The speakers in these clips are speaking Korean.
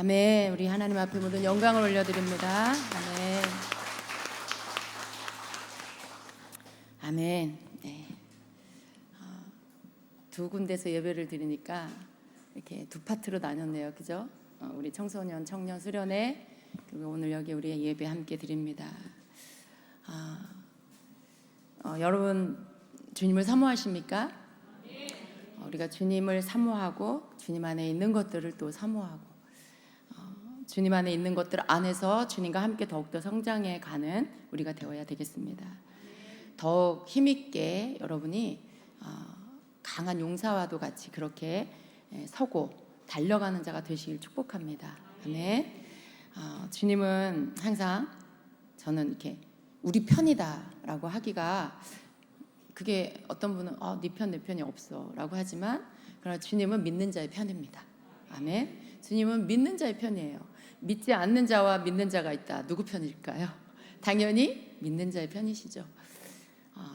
아멘. 우리 하나님 앞에 모든 영광을 올려드립니다. 아멘. 아멘. 네. 두 군데서 예배를 드리니까 이렇게 두 파트로 나눴네요. 그죠? 우리 청소년, 청년 수련회, 그리고 오늘 여기 우리 예배 함께 드립니다. 여러분 주님을 사모하십니까? 우리가 주님을 사모하고 주님 안에 있는 것들을 또 사모하고 주님 안에 있는 것들 안에서 주님과 함께 더욱더 성장해 가는 우리가 되어야 되겠습니다. 더욱 힘있게 여러분이 강한 용사와도 같이 그렇게 서고 달려가는 자가 되시길 축복합니다. 아멘. 주님은 항상 저는 이렇게 우리 편이다라고 하기가 그게 어떤 분은 네 편 내 편이 없어라고 하지만 그러나 주님은 믿는 자의 편입니다. 아멘. 주님은 믿는 자의 편이에요. 믿지 않는 자와 믿는 자가 있다. 누구 편일까요? 당연히 믿는 자의 편이시죠.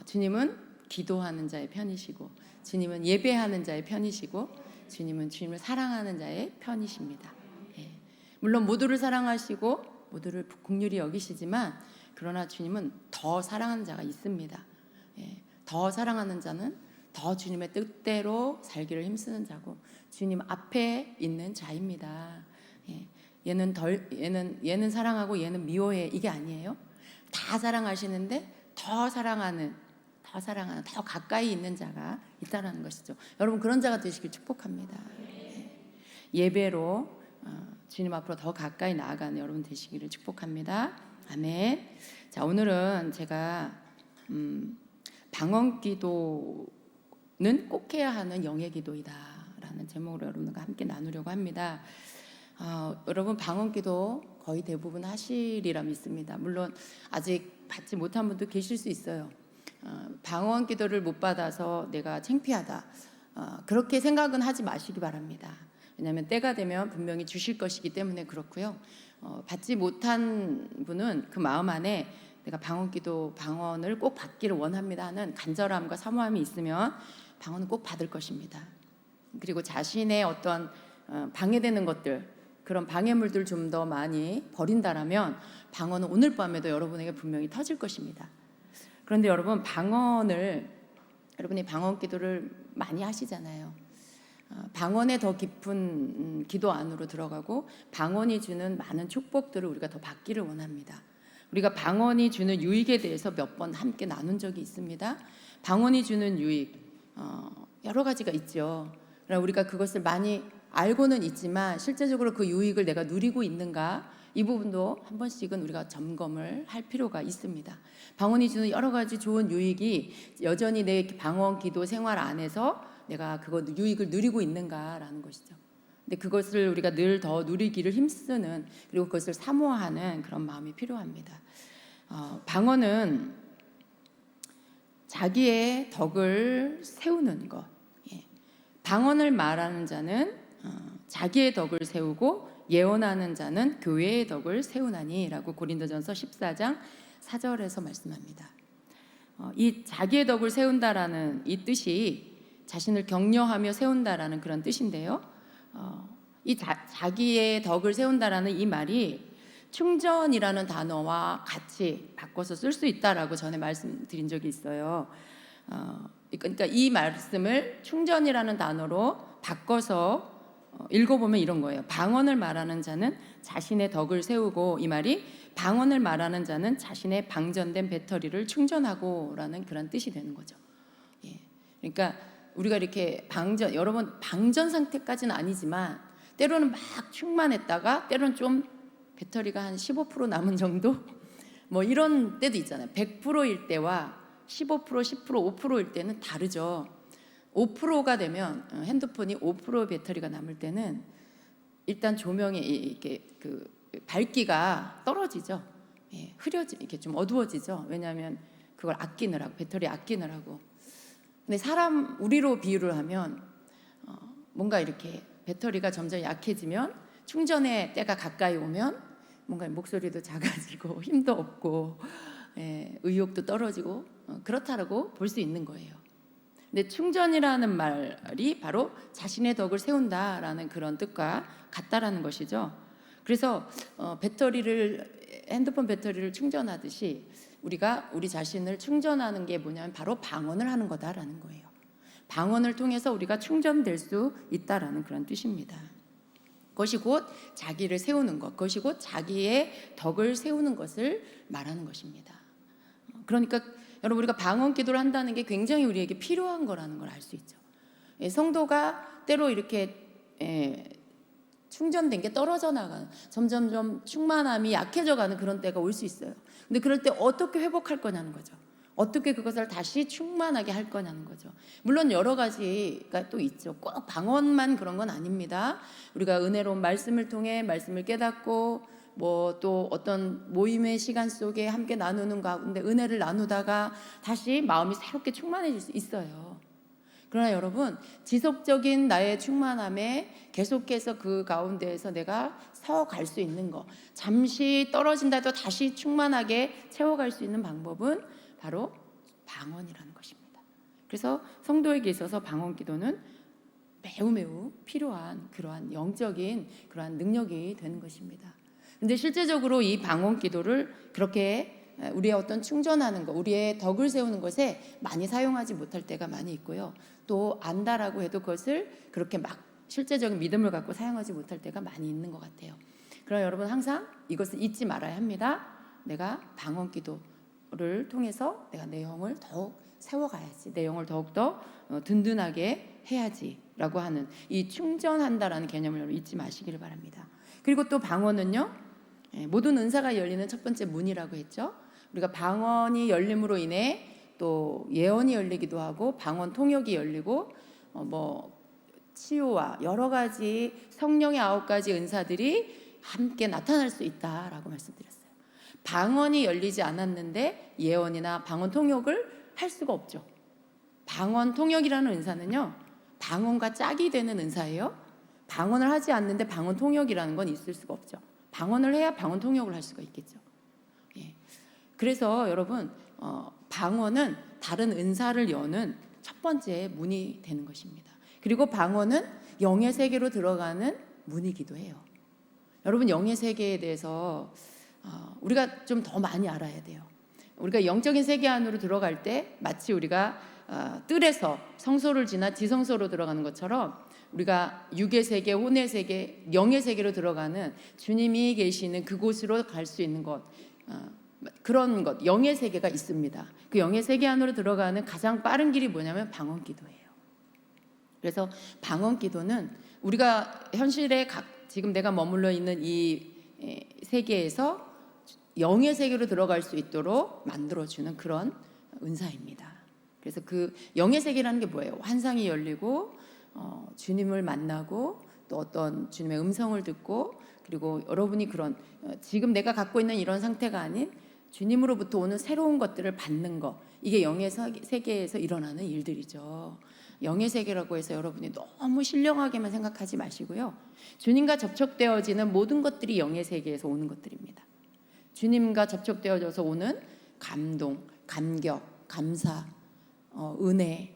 주님은 기도하는 자의 편이시고 주님은 예배하는 자의 편이시고 주님은 주님을 사랑하는 자의 편이십니다. 물론 모두를 사랑하시고 모두를 긍휼히 여기시지만 그러나 주님은 더 사랑하는 자가 있습니다. 더 사랑하는 자는 더 주님의 뜻대로 살기를 힘쓰는 자고 주님 앞에 있는 자입니다. 얘는 사랑하고 얘는 미워해 이게 아니에요. 다 사랑하시는데 더 사랑하는 더 가까이 있는 자가 있다라는 것이죠. 여러분 그런 자가 되시길 축복합니다. 예배로 주님 앞으로 더 가까이 나아가는 여러분 되시기를 축복합니다. 아멘. 자, 오늘은 제가 방언기도는 꼭 해야 하는 영의 기도이다라는 제목으로 여러분과 함께 나누려고 합니다. 여러분 방언기도 거의 대부분 하시리라 믿습니다. 물론 아직 받지 못한 분도 계실 수 있어요. 방언기도를 못 받아서 내가 창피하다 그렇게 생각은 하지 마시기 바랍니다. 왜냐하면 때가 되면 분명히 주실 것이기 때문에 그렇고요. 받지 못한 분은 그 마음 안에 내가 방언을 꼭 받기를 원합니다 하는 간절함과 사모함이 있으면 방언은 꼭 받을 것입니다. 그리고 자신의 어떤 방해되는 것들 그런 방해물들 좀 더 많이 버린다라면 방언은 오늘 밤에도 여러분에게 분명히 터질 것입니다. 그런데 여러분 여러분이 방언 기도를 많이 하시잖아요. 방언에 더 깊은 기도 안으로 들어가고 방언이 주는 많은 축복들을 우리가 더 받기를 원합니다. 우리가 방언이 주는 유익에 대해서 몇 번 함께 나눈 적이 있습니다. 방언이 주는 유익 여러 가지가 있죠. 그러나 우리가 그것을 많이 알고는 있지만 실제적으로 그 유익을 내가 누리고 있는가 이 부분도 한 번씩은 우리가 점검을 할 필요가 있습니다. 방언이 주는 여러 가지 좋은 유익이 여전히 내 방언 기도 생활 안에서 내가 그거 유익을 누리고 있는가라는 것이죠. 근데 그것을 우리가 늘 더 누리기를 힘쓰는 그리고 그것을 사모하는 그런 마음이 필요합니다. 방언은 자기의 덕을 세우는 것. 방언을 말하는 자는 자기의 덕을 세우고 예언하는 자는 교회의 덕을 세우나니 라고 고린도전서 14장 4절에서 말씀합니다. 이 자기의 덕을 세운다라는 이 뜻이 자신을 격려하며 세운다라는 그런 뜻인데요. 이 자기의 덕을 세운다라는 이 말이 충전이라는 단어와 같이 바꿔서 쓸 수 있다라고 전에 말씀드린 적이 있어요. 그러니까 이 말씀을 충전이라는 단어로 바꿔서 읽어보면 이런 거예요. 방언을 말하는 자는 자신의 덕을 세우고 이 말이 방언을 말하는 자는 자신의 방전된 배터리를 충전하고 라는 그런 뜻이 되는 거죠. 그러니까 우리가 이렇게 여러분 방전 상태까지는 아니지만 때로는 막 충만했다가 때로는 좀 배터리가 한 15% 남은 정도 뭐 이런 때도 있잖아요. 100%일 때와 15%, 10%, 5%일 때는 다르죠. 5%가 되면 핸드폰이 5% 배터리가 남을 때는 일단 조명이 이렇게 그 밝기가 떨어지죠. 이렇게 좀 어두워지죠. 왜냐하면 그걸 아끼느라고 배터리 아끼느라고. 근데 우리로 비유를 하면 뭔가 이렇게 배터리가 점점 약해지면 충전의 때가 가까이 오면 뭔가 목소리도 작아지고 힘도 없고 의욕도 떨어지고 그렇다라고 볼 수 있는 거예요. 근데 충전이라는 말이 바로 자신의 덕을 세운다라는 그런 뜻과 같다라는 것이죠. 그래서 핸드폰 배터리를 충전하듯이 우리가 우리 자신을 충전하는 게 뭐냐면 바로 방언을 하는 거다라는 거예요. 방언을 통해서 우리가 충전될 수 있다라는 그런 뜻입니다. 그것이 곧 자기를 세우는 것, 그것이 곧 자기의 덕을 세우는 것을 말하는 것입니다. 그러니까 여러분, 우리가 방언 기도를 한다는 게 굉장히 우리에게 필요한 거라는 걸 알 수 있죠. 성도가 때로 이렇게 충전된 게 떨어져 나가는, 점점점 충만함이 약해져 가는 그런 때가 올 수 있어요. 근데 그럴 때 어떻게 회복할 거냐는 거죠. 어떻게 그것을 다시 충만하게 할 거냐는 거죠. 물론 여러 가지가 또 있죠. 꼭 방언만 그런 건 아닙니다. 우리가 은혜로운 말씀을 통해 말씀을 깨닫고 뭐 또 어떤 모임의 시간 속에 함께 나누는 가운데 은혜를 나누다가 다시 마음이 새롭게 충만해질 수 있어요. 그러나 여러분, 지속적인 나의 충만함에 계속해서 그 가운데에서 내가 서갈 수 있는 거, 잠시 떨어진다 해도 다시 충만하게 채워갈 수 있는 방법은 바로 방언이라는 것입니다. 그래서 성도에게 있어서 방언 기도는 매우 필요한 그러한 영적인 그러한 능력이 되는 것입니다. 근데 실제적으로 이 방언 기도를 그렇게 우리의 어떤 충전하는 것, 우리의 덕을 세우는 것에 많이 사용하지 못할 때가 많이 있고요. 또 안다라고 해도 그것을 그렇게 막 실제적인 믿음을 갖고 사용하지 못할 때가 많이 있는 것 같아요. 그러나 여러분, 항상 이것을 잊지 말아야 합니다. 내가 방언 기도를 통해서 내가 내 영을 더욱 세워가야지, 내 영을 더욱더 든든하게 해야지라고 하는 이 충전한다라는 개념을 여러분 잊지 마시기를 바랍니다. 그리고 또 방언은요, 모든 은사가 열리는 첫 번째 문이라고 했죠. 우리가 방언이 열림으로 인해 또 예언이 열리기도 하고 방언 통역이 열리고 치유와 여러 가지 성령의 9가지 은사들이 함께 나타날 수 있다라고 말씀드렸어요. 방언이 열리지 않았는데 예언이나 방언 통역을 할 수가 없죠. 방언 통역이라는 은사는요, 방언과 짝이 되는 은사예요. 방언을 하지 않는데 방언 통역이라는 건 있을 수가 없죠. 방언을 해야 방언 통역을 할 수가 있겠죠. 그래서 여러분, 방언은 다른 은사를 여는 첫 번째 문이 되는 것입니다. 그리고 방언은 영의 세계로 들어가는 문이기도 해요. 여러분, 영의 세계에 대해서 우리가 좀 더 많이 알아야 돼요. 우리가 영적인 세계 안으로 들어갈 때 마치 우리가 뜰에서 성소를 지나 지성소로 들어가는 것처럼 우리가 육의 세계, 혼의 세계, 영의 세계로 들어가는 주님이 계시는 그곳으로 갈 수 있는 것, 그런 것, 영의 세계가 있습니다. 그 영의 세계 안으로 들어가는 가장 빠른 길이 뭐냐면 방언 기도예요. 그래서 방언 기도는 우리가 현실에 지금 내가 머물러 있는 이 세계에서 영의 세계로 들어갈 수 있도록 만들어주는 그런 은사입니다. 그래서 그 영의 세계라는 게 뭐예요? 환상이 열리고 주님을 만나고 또 어떤 주님의 음성을 듣고, 그리고 여러분이 그런 지금 내가 갖고 있는 이런 상태가 아닌 주님으로부터 오는 새로운 것들을 받는 것, 이게 영의 세계에서 일어나는 일들이죠. 영의 세계라고 해서 여러분이 너무 신령하게만 생각하지 마시고요. 주님과 접촉되어지는 모든 것들이 영의 세계에서 오는 것들입니다. 주님과 접촉되어져서 오는 감동, 감격, 감사, 은혜,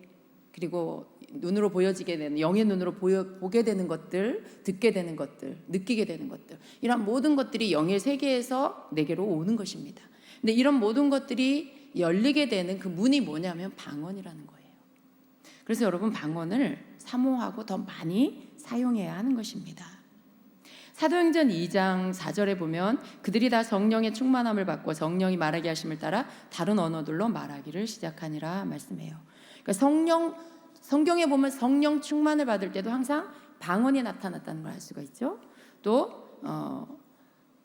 그리고 눈으로 보여지게 되는, 영의 눈으로 보게 되는 것들, 듣게 되는 것들, 느끼게 되는 것들, 이런 모든 것들이 영의 세계에서 내게로 오는 것입니다. 근데 이런 모든 것들이 열리게 되는 그 문이 뭐냐면 방언이라는 거예요. 그래서 여러분, 방언을 사모하고 더 많이 사용해야 하는 것입니다. 사도행전 2장 4절에 보면 그들이 다 성령의 충만함을 받고 성령이 말하게 하심을 따라 다른 언어들로 말하기를 시작하니라 말씀해요. 그러니까 성경에 보면 성령 충만을 받을 때도 항상 방언이 나타났다는 걸 알 수가 있죠. 또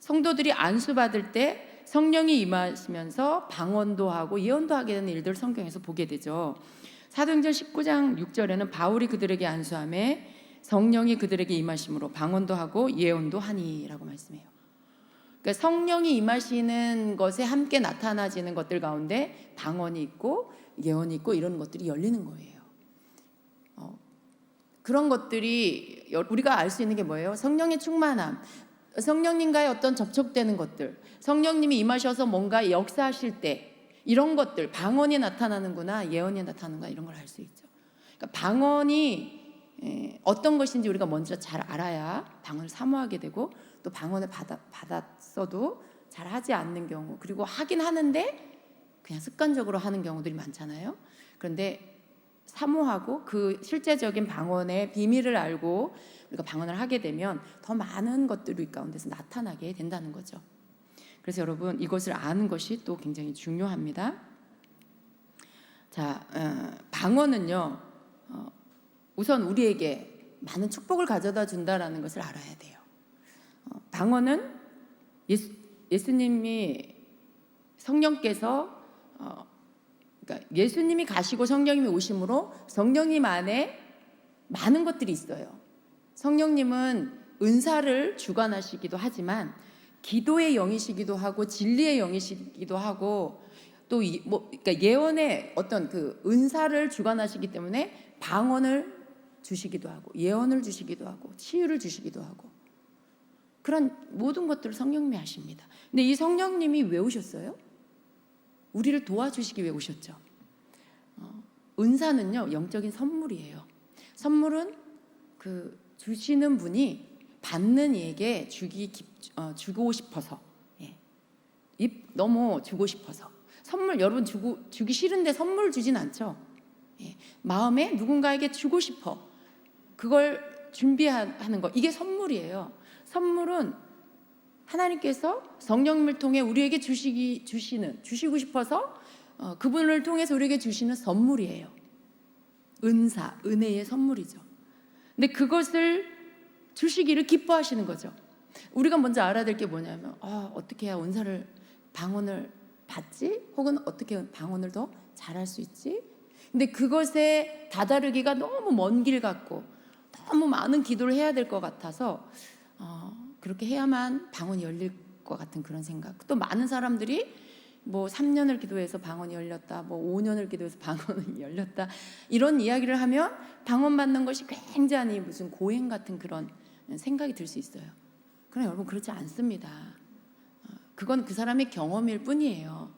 성도들이 안수 받을 때 성령이 임하시면서 방언도 하고 예언도 하게 되는 일들을 성경에서 보게 되죠. 사도행전 19장 6절에는 바울이 그들에게 안수하매 성령이 그들에게 임하심으로 방언도 하고 예언도 하니라고 말씀해요. 그러니까 성령이 임하시는 것에 함께 나타나지는 것들 가운데 방언이 있고 예언이 있고 이런 것들이 열리는 거예요. 그런 것들이 우리가 알 수 있는 게 뭐예요? 성령의 충만함, 성령님과의 어떤 접촉되는 것들, 성령님이 임하셔서 뭔가 역사하실 때 이런 것들, 방언이 나타나는구나, 예언이 나타나는구나, 이런 걸 알 수 있죠. 그러니까 방언이 어떤 것인지 우리가 먼저 잘 알아야 방언을 사모하게 되고, 또 방언을 받았어도 잘 하지 않는 경우, 그리고 하긴 하는데 그냥 습관적으로 하는 경우들이 많잖아요. 그런데 사모하고 그 실제적인 방언의 비밀을 알고 우리가 방언을 하게 되면 더 많은 것들이 우리 가운데서 나타나게 된다는 거죠. 그래서 여러분, 이것을 아는 것이 또 굉장히 중요합니다. 자, 방언은요, 우선 우리에게 많은 축복을 가져다 준다라는 것을 알아야 돼요. 방언은 예수님이 성령께서 그러니까 예수님이 가시고 성령님이 오심으로 성령님 안에 많은 것들이 있어요. 성령님은 은사를 주관하시기도 하지만 기도의 영이시기도 하고 진리의 영이시기도 하고, 또 그러니까 예언의 어떤 그 은사를 주관하시기 때문에 방언을 주시기도 하고 예언을 주시기도 하고 치유를 주시기도 하고, 그런 모든 것들을 성령님이 하십니다. 근데 이 성령님이 왜 오셨어요? 우리를 도와주시기 위해 오셨죠. 은사는요, 영적인 선물이에요. 선물은 그 주시는 분이 받는 이에게 주고 싶어서, 너무 주고 싶어서. 선물, 여러분 주기 싫은데 선물 주진 않죠. 마음에 누군가에게 주고 싶어, 그걸 준비하는 거, 이게 선물이에요. 선물은 하나님께서 성령님을 통해 우리에게 주시고 싶어서 그분을 통해서 우리에게 주시는 선물이에요. 은사, 은혜의 선물이죠. 근데 그것을 주시기를 기뻐하시는 거죠. 우리가 먼저 알아야 될 게 뭐냐면, 어떻게 해야 방언을 받지? 혹은 어떻게 방언을 더 잘할 수 있지? 근데 그것에 다다르기가 너무 먼 길 같고 너무 많은 기도를 해야 될 것 같아서 그렇게 해야만 방언이 열릴 것 같은 그런 생각. 또 많은 사람들이 뭐 3년을 기도해서 방언이 열렸다, 뭐 5년을 기도해서 방언이 열렸다, 이런 이야기를 하면 방언 받는 것이 굉장히 무슨 고행 같은 그런 생각이 들 수 있어요. 그러나 여러분, 그렇지 않습니다. 그건 그 사람의 경험일 뿐이에요.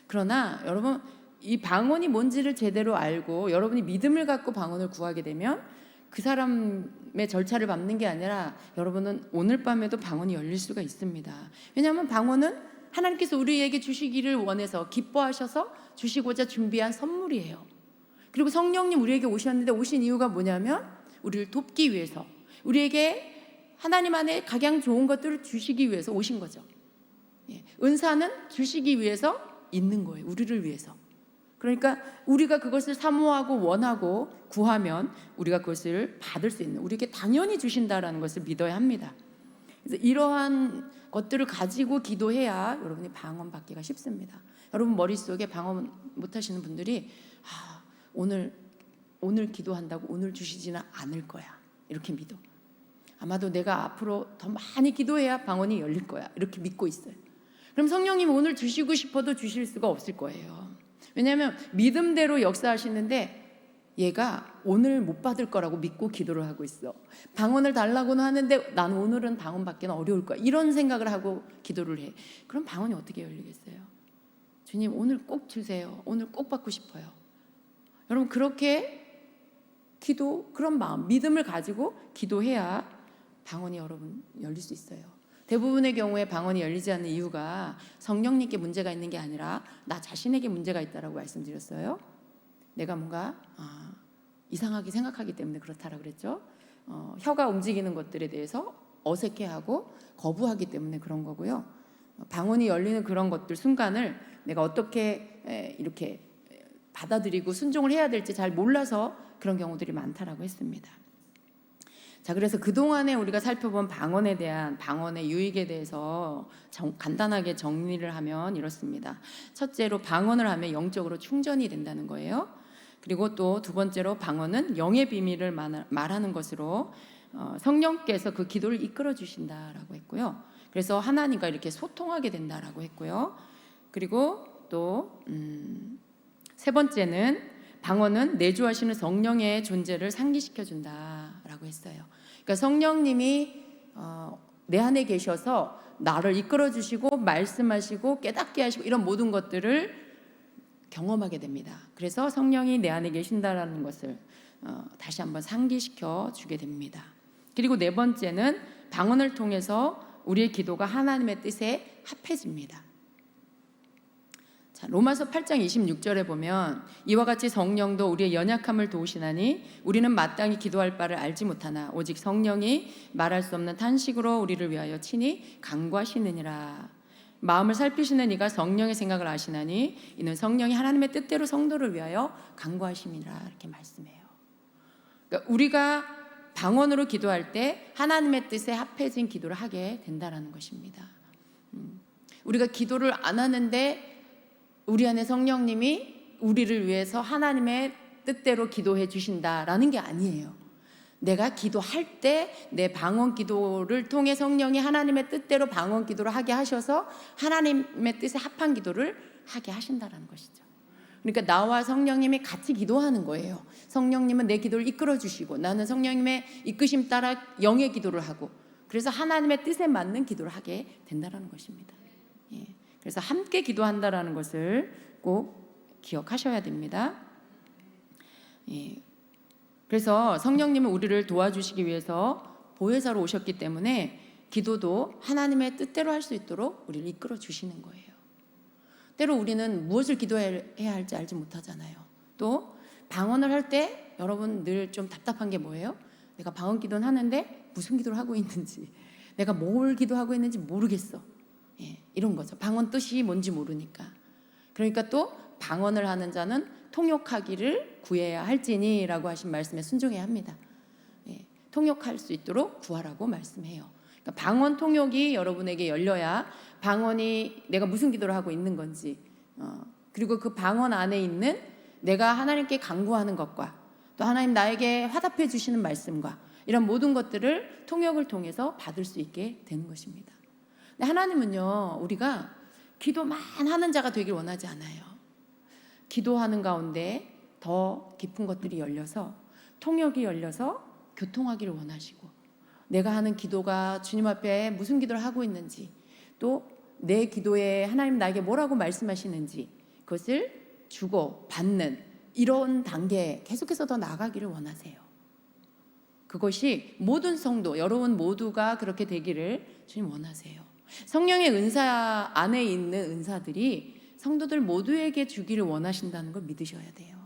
그러나 여러분, 이 방언이 뭔지를 제대로 알고 여러분이 믿음을 갖고 방언을 구하게 되면 그 사람의 절차를 밟는 게 아니라 여러분은 오늘 밤에도 방언이 열릴 수가 있습니다. 왜냐하면 방언은 하나님께서 우리에게 주시기를 원해서 기뻐하셔서 주시고자 준비한 선물이에요. 그리고 성령님 우리에게 오셨는데, 오신 이유가 뭐냐면 우리를 돕기 위해서, 우리에게 하나님 안에 각양 좋은 것들을 주시기 위해서 오신 거죠. 은사는 주시기 위해서 있는 거예요. 우리를 위해서. 그러니까 우리가 그것을 사모하고 원하고 구하면 우리가 그것을 받을 수 있는, 우리에게 당연히 주신다라는 것을 믿어야 합니다. 그래서 이러한 것들을 가지고 기도해야 여러분이 방언 받기가 쉽습니다. 여러분 머릿속에 방언 못 하시는 분들이 오늘 기도한다고 오늘 주시지는 않을 거야, 이렇게 믿어. 아마도 내가 앞으로 더 많이 기도해야 방언이 열릴 거야, 이렇게 믿고 있어요. 그럼 성령님 오늘 주시고 싶어도 주실 수가 없을 거예요. 왜냐하면 믿음대로 역사하시는데 얘가 오늘 못 받을 거라고 믿고 기도를 하고 있어. 방언을 달라고는 하는데 나는 오늘은 방언 받기는 어려울 거야, 이런 생각을 하고 기도를 해. 그럼 방언이 어떻게 열리겠어요? 주님 오늘 꼭 주세요, 오늘 꼭 받고 싶어요. 여러분, 그렇게 그런 마음, 믿음을 가지고 기도해야 방언이 여러분 열릴 수 있어요. 대부분의 경우에 방언이 열리지 않는 이유가 성령님께 문제가 있는 게 아니라 나 자신에게 문제가 있다라고 말씀드렸어요. 내가 뭔가 이상하게 생각하기 때문에 그렇다라고 그랬죠. 혀가 움직이는 것들에 대해서 어색해하고 거부하기 때문에 그런 거고요. 방언이 열리는 그런 것들 순간을 내가 어떻게 이렇게 받아들이고 순종을 해야 될지 잘 몰라서 그런 경우들이 많다라고 했습니다. 자, 그래서 그동안에 우리가 살펴본 방언에 대한, 방언의 유익에 대해서 간단하게 정리를 하면 이렇습니다. 첫째로, 방언을 하면 영적으로 충전이 된다는 거예요. 그리고 또 두 번째로, 방언은 영의 비밀을 말하는 것으로 성령께서 그 기도를 이끌어 주신다라고 했고요. 그래서 하나님과 이렇게 소통하게 된다라고 했고요. 그리고 또 세 번째는, 방언은 내주하시는 성령의 존재를 상기시켜 준다라고 했어요. 그러니까 성령님이 내 안에 계셔서 나를 이끌어 주시고 말씀하시고 깨닫게 하시고 이런 모든 것들을 경험하게 됩니다. 그래서 성령이 내 안에 계신다라는 것을 다시 한번 상기시켜 주게 됩니다. 그리고 네 번째는 방언을 통해서 우리의 기도가 하나님의 뜻에 합해집니다. 자, 로마서 8장 26절에 보면 이와 같이 성령도 우리의 연약함을 도우시나니 우리는 마땅히 기도할 바를 알지 못하나 오직 성령이 말할 수 없는 탄식으로 우리를 위하여 친히 간구하시느니라. 마음을 살피시는 이가 성령의 생각을 아시나니 이는 성령이 하나님의 뜻대로 성도를 위하여 간구하심이라. 이렇게 말씀해요. 그러니까 우리가 방언으로 기도할 때 하나님의 뜻에 합해진 기도를 하게 된다라는 것입니다. 우리가 기도를 안 하는데 우리 안에 성령님이 우리를 위해서 하나님의 뜻대로 기도해 주신다라는 게 아니에요. 내가 기도할 때 내 방언 기도를 통해 성령이 하나님의 뜻대로 방언 기도를 하게 하셔서 하나님의 뜻에 합한 기도를 하게 하신다라는 것이죠. 그러니까 나와 성령님이 같이 기도하는 거예요. 성령님은 내 기도를 이끌어 주시고 나는 성령님의 이끄심 따라 영의 기도를 하고, 그래서 하나님의 뜻에 맞는 기도를 하게 된다라는 것입니다. 예. 그래서 함께 기도한다라는 것을 꼭 기억하셔야 됩니다. 예. 그래서 성령님은 우리를 도와주시기 위해서 보혜사로 오셨기 때문에 기도도 하나님의 뜻대로 할 수 있도록 우리를 이끌어 주시는 거예요. 때로 우리는 무엇을 기도해야 할지 알지 못하잖아요. 또 방언을 할 때 여러분 늘 좀 답답한 게 뭐예요? 내가 방언 기도는 하는데 무슨 기도를 하고 있는지, 내가 뭘 기도하고 있는지 모르겠어. 예, 이런 거죠. 방언 뜻이 뭔지 모르니까. 그러니까 또 방언을 하는 자는 통역하기를 구해야 할지니라고 하신 말씀에 순종해야 합니다. 예, 통역할 수 있도록 구하라고 말씀해요. 그러니까 방언 통역이 여러분에게 열려야 방언이 내가 무슨 기도를 하고 있는 건지, 그리고 그 방언 안에 있는 내가 하나님께 간구하는 것과 또 하나님 나에게 화답해 주시는 말씀과 이런 모든 것들을 통역을 통해서 받을 수 있게 되는 것입니다. 근데 하나님은요, 우리가 기도만 하는 자가 되길 원하지 않아요. 기도하는 가운데 더 깊은 것들이 열려서, 통역이 열려서 교통하기를 원하시고, 내가 하는 기도가 주님 앞에 무슨 기도를 하고 있는지, 또 내 기도에 하나님 나에게 뭐라고 말씀하시는지 그것을 주고 받는 이런 단계에 계속해서 더 나아가기를 원하세요. 그것이 모든 성도, 여러분 모두가 그렇게 되기를 주님 원하세요. 성령의 은사 안에 있는 은사들이 성도들 모두에게 주기를 원하신다는 걸 믿으셔야 돼요.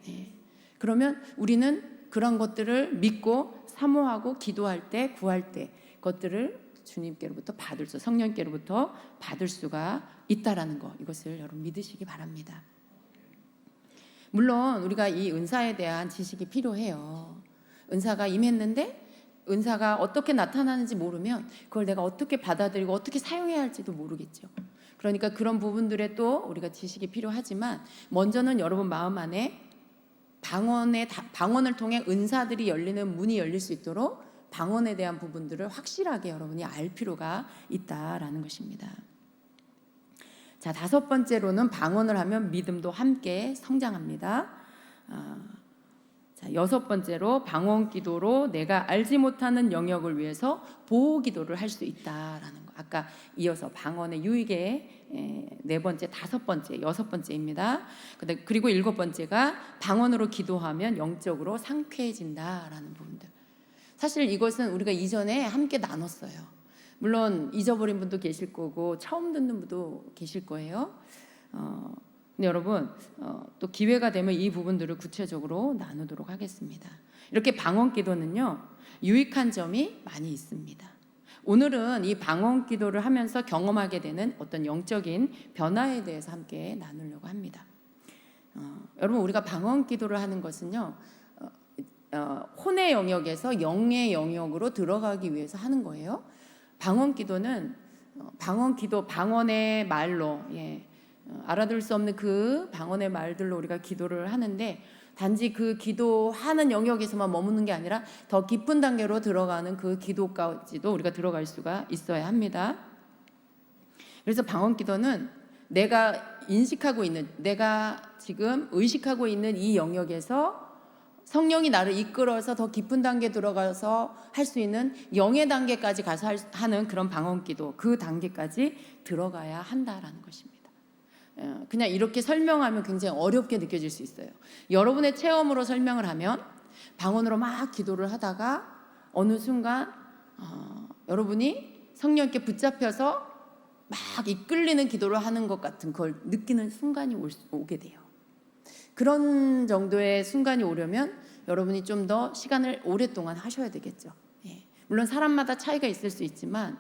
네. 그러면 우리는 그런 것들을 믿고 사모하고 기도할 때, 구할 때 것들을 주님께로부터 받을 수, 성령께로부터 받을 수가 있다라는 거, 이것을 여러분 믿으시기 바랍니다. 물론 우리가 이 은사에 대한 지식이 필요해요. 은사가 임했는데 은사가 어떻게 나타나는지 모르면 그걸 내가 어떻게 받아들이고 어떻게 사용해야 할지도 모르겠죠. 그러니까 그런 부분들에 또 우리가 지식이 필요하지만, 먼저는 여러분 마음 안에 방언을 통해 은사들이 열리는 문이 열릴 수 있도록 방언에 대한 부분들을 확실하게 여러분이 알 필요가 있다라는 것입니다. 자, 다섯 번째로는 방언을 하면 믿음도 함께 성장합니다. 자, 여섯 번째로 방언 기도로 내가 알지 못하는 영역을 위해서 보호 기도를 할 수 있다라는 거. 아까 이어서 방언의 유익의 네 번째, 다섯 번째, 여섯 번째입니다. 그리고 일곱 번째가 방언으로 기도하면 영적으로 상쾌해진다라는 부분들. 사실 이것은 우리가 이전에 함께 나눴어요. 물론 잊어버린 분도 계실 거고 처음 듣는 분도 계실 거예요. 근데 여러분 또 기회가 되면 이 부분들을 구체적으로 나누도록 하겠습니다. 이렇게 방언 기도는요, 유익한 점이 많이 있습니다. 오늘은 이 방언 기도를 하면서 경험하게 되는 어떤 영적인 변화에 대해서 함께 나누려고 합니다. 여러분, 우리가 방언 기도를 하는 것은요, 혼의 영역에서 영의 영역으로 들어가기 위해서 하는 거예요. 방언 기도는 방언의 말로, 알아들을 수 없는 그 방언의 말들로 우리가 기도를 하는데, 단지 그 기도하는 영역에서만 머무는 게 아니라 더 깊은 단계로 들어가는 그 기도까지도 우리가 들어갈 수가 있어야 합니다. 그래서 방언 기도는 내가 인식하고 있는, 내가 지금 의식하고 있는 이 영역에서 성령이 나를 이끌어서 더 깊은 단계에 들어가서 할 수 있는 영의 단계까지 가서 하는 그런 방언 기도, 그 단계까지 들어가야 한다라는 것입니다. 그냥 이렇게 설명하면 굉장히 어렵게 느껴질 수 있어요. 여러분의 체험으로 설명을 하면 방언으로 막 기도를 하다가 어느 순간 여러분이 성령께 붙잡혀서 막 이끌리는 기도를 하는 것 같은 걸 느끼는 순간이 오게 돼요. 그런 정도의 순간이 오려면 여러분이 좀 더 시간을 오랫동안 하셔야 되겠죠. 예. 물론 사람마다 차이가 있을 수 있지만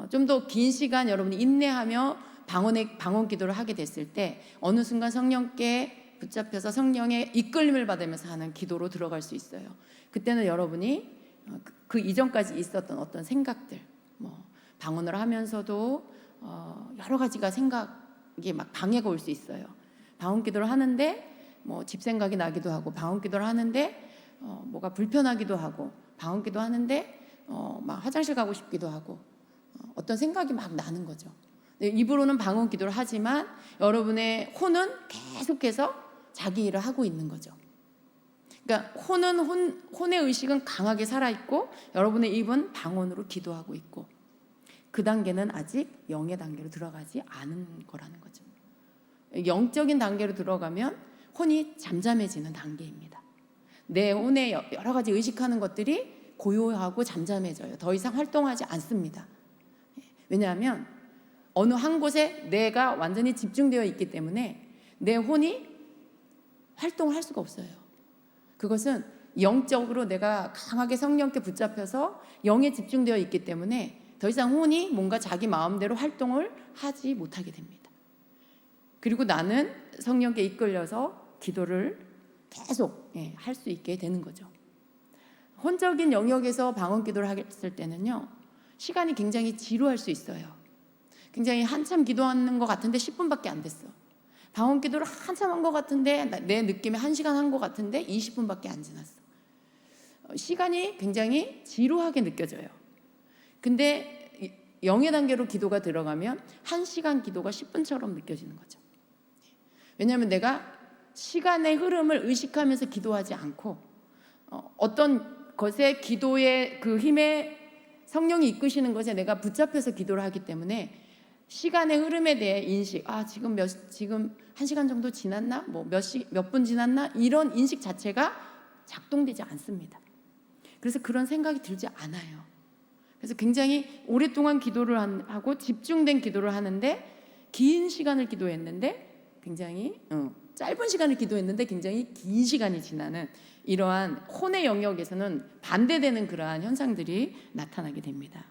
좀 더 긴 시간 여러분이 인내하며 방언 기도를 하게 됐을 때 어느 순간 성령께 붙잡혀서 성령의 이끌림을 받으면서 하는 기도로 들어갈 수 있어요. 그때는 여러분이 그 이전까지 있었던 어떤 생각들, 방언을 하면서도 여러 가지가 생각이 막 방해가 올 수 있어요. 방언 기도를 하는데 집 생각이 나기도 하고, 방언 기도를 하는데 뭐가 불편하기도 하고, 방언 기도 하는데 막 화장실 가고 싶기도 하고, 어떤 생각이 막 나는 거죠. 입으로는 방언 기도를 하지만 여러분의 혼은 계속해서 자기 일을 하고 있는 거죠. 그러니까 혼의 의식은 강하게 살아있고 여러분의 입은 방언으로 기도하고 있고, 그 단계는 아직 영의 단계로 들어가지 않은 거라는 거죠. 영적인 단계로 들어가면 혼이 잠잠해지는 단계입니다. 내 혼에 여러 가지 의식하는 것들이 고요하고 잠잠해져요. 더 이상 활동하지 않습니다. 왜냐하면 어느 한 곳에 내가 완전히 집중되어 있기 때문에 내 혼이 활동을 할 수가 없어요. 그것은 영적으로 내가 강하게 성령께 붙잡혀서 영에 집중되어 있기 때문에 더 이상 혼이 뭔가 자기 마음대로 활동을 하지 못하게 됩니다. 그리고 나는 성령께 이끌려서 기도를 계속 할 수 있게 되는 거죠. 혼적인 영역에서 방언 기도를 했을 때는요, 시간이 굉장히 지루할 수 있어요. 굉장히 한참 기도하는 것 같은데 10분밖에 안 됐어. 방언 기도를 한참 한 것 같은데 내 느낌에 1시간 한 것 같은데 20분밖에 안 지났어. 시간이 굉장히 지루하게 느껴져요. 근데 영의 단계로 기도가 들어가면 1시간 기도가 10분처럼 느껴지는 거죠. 왜냐하면 내가 시간의 흐름을 의식하면서 기도하지 않고 어떤 것에 기도의 그 힘에 성령이 이끄시는 것에 내가 붙잡혀서 기도를 하기 때문에 시간의 흐름에 대해 인식, 지금 1시간 정도 지났나? 몇 분 지났나? 이런 인식 자체가 작동되지 않습니다. 그래서 그런 생각이 들지 않아요. 그래서 굉장히 오랫동안 기도를 하고 집중된 기도를 하는데, 긴 시간을 기도했는데 굉장히 짧은 시간을 기도했는데 굉장히 긴 시간이 지나는 이러한 혼의 영역에서는 반대되는 그러한 현상들이 나타나게 됩니다.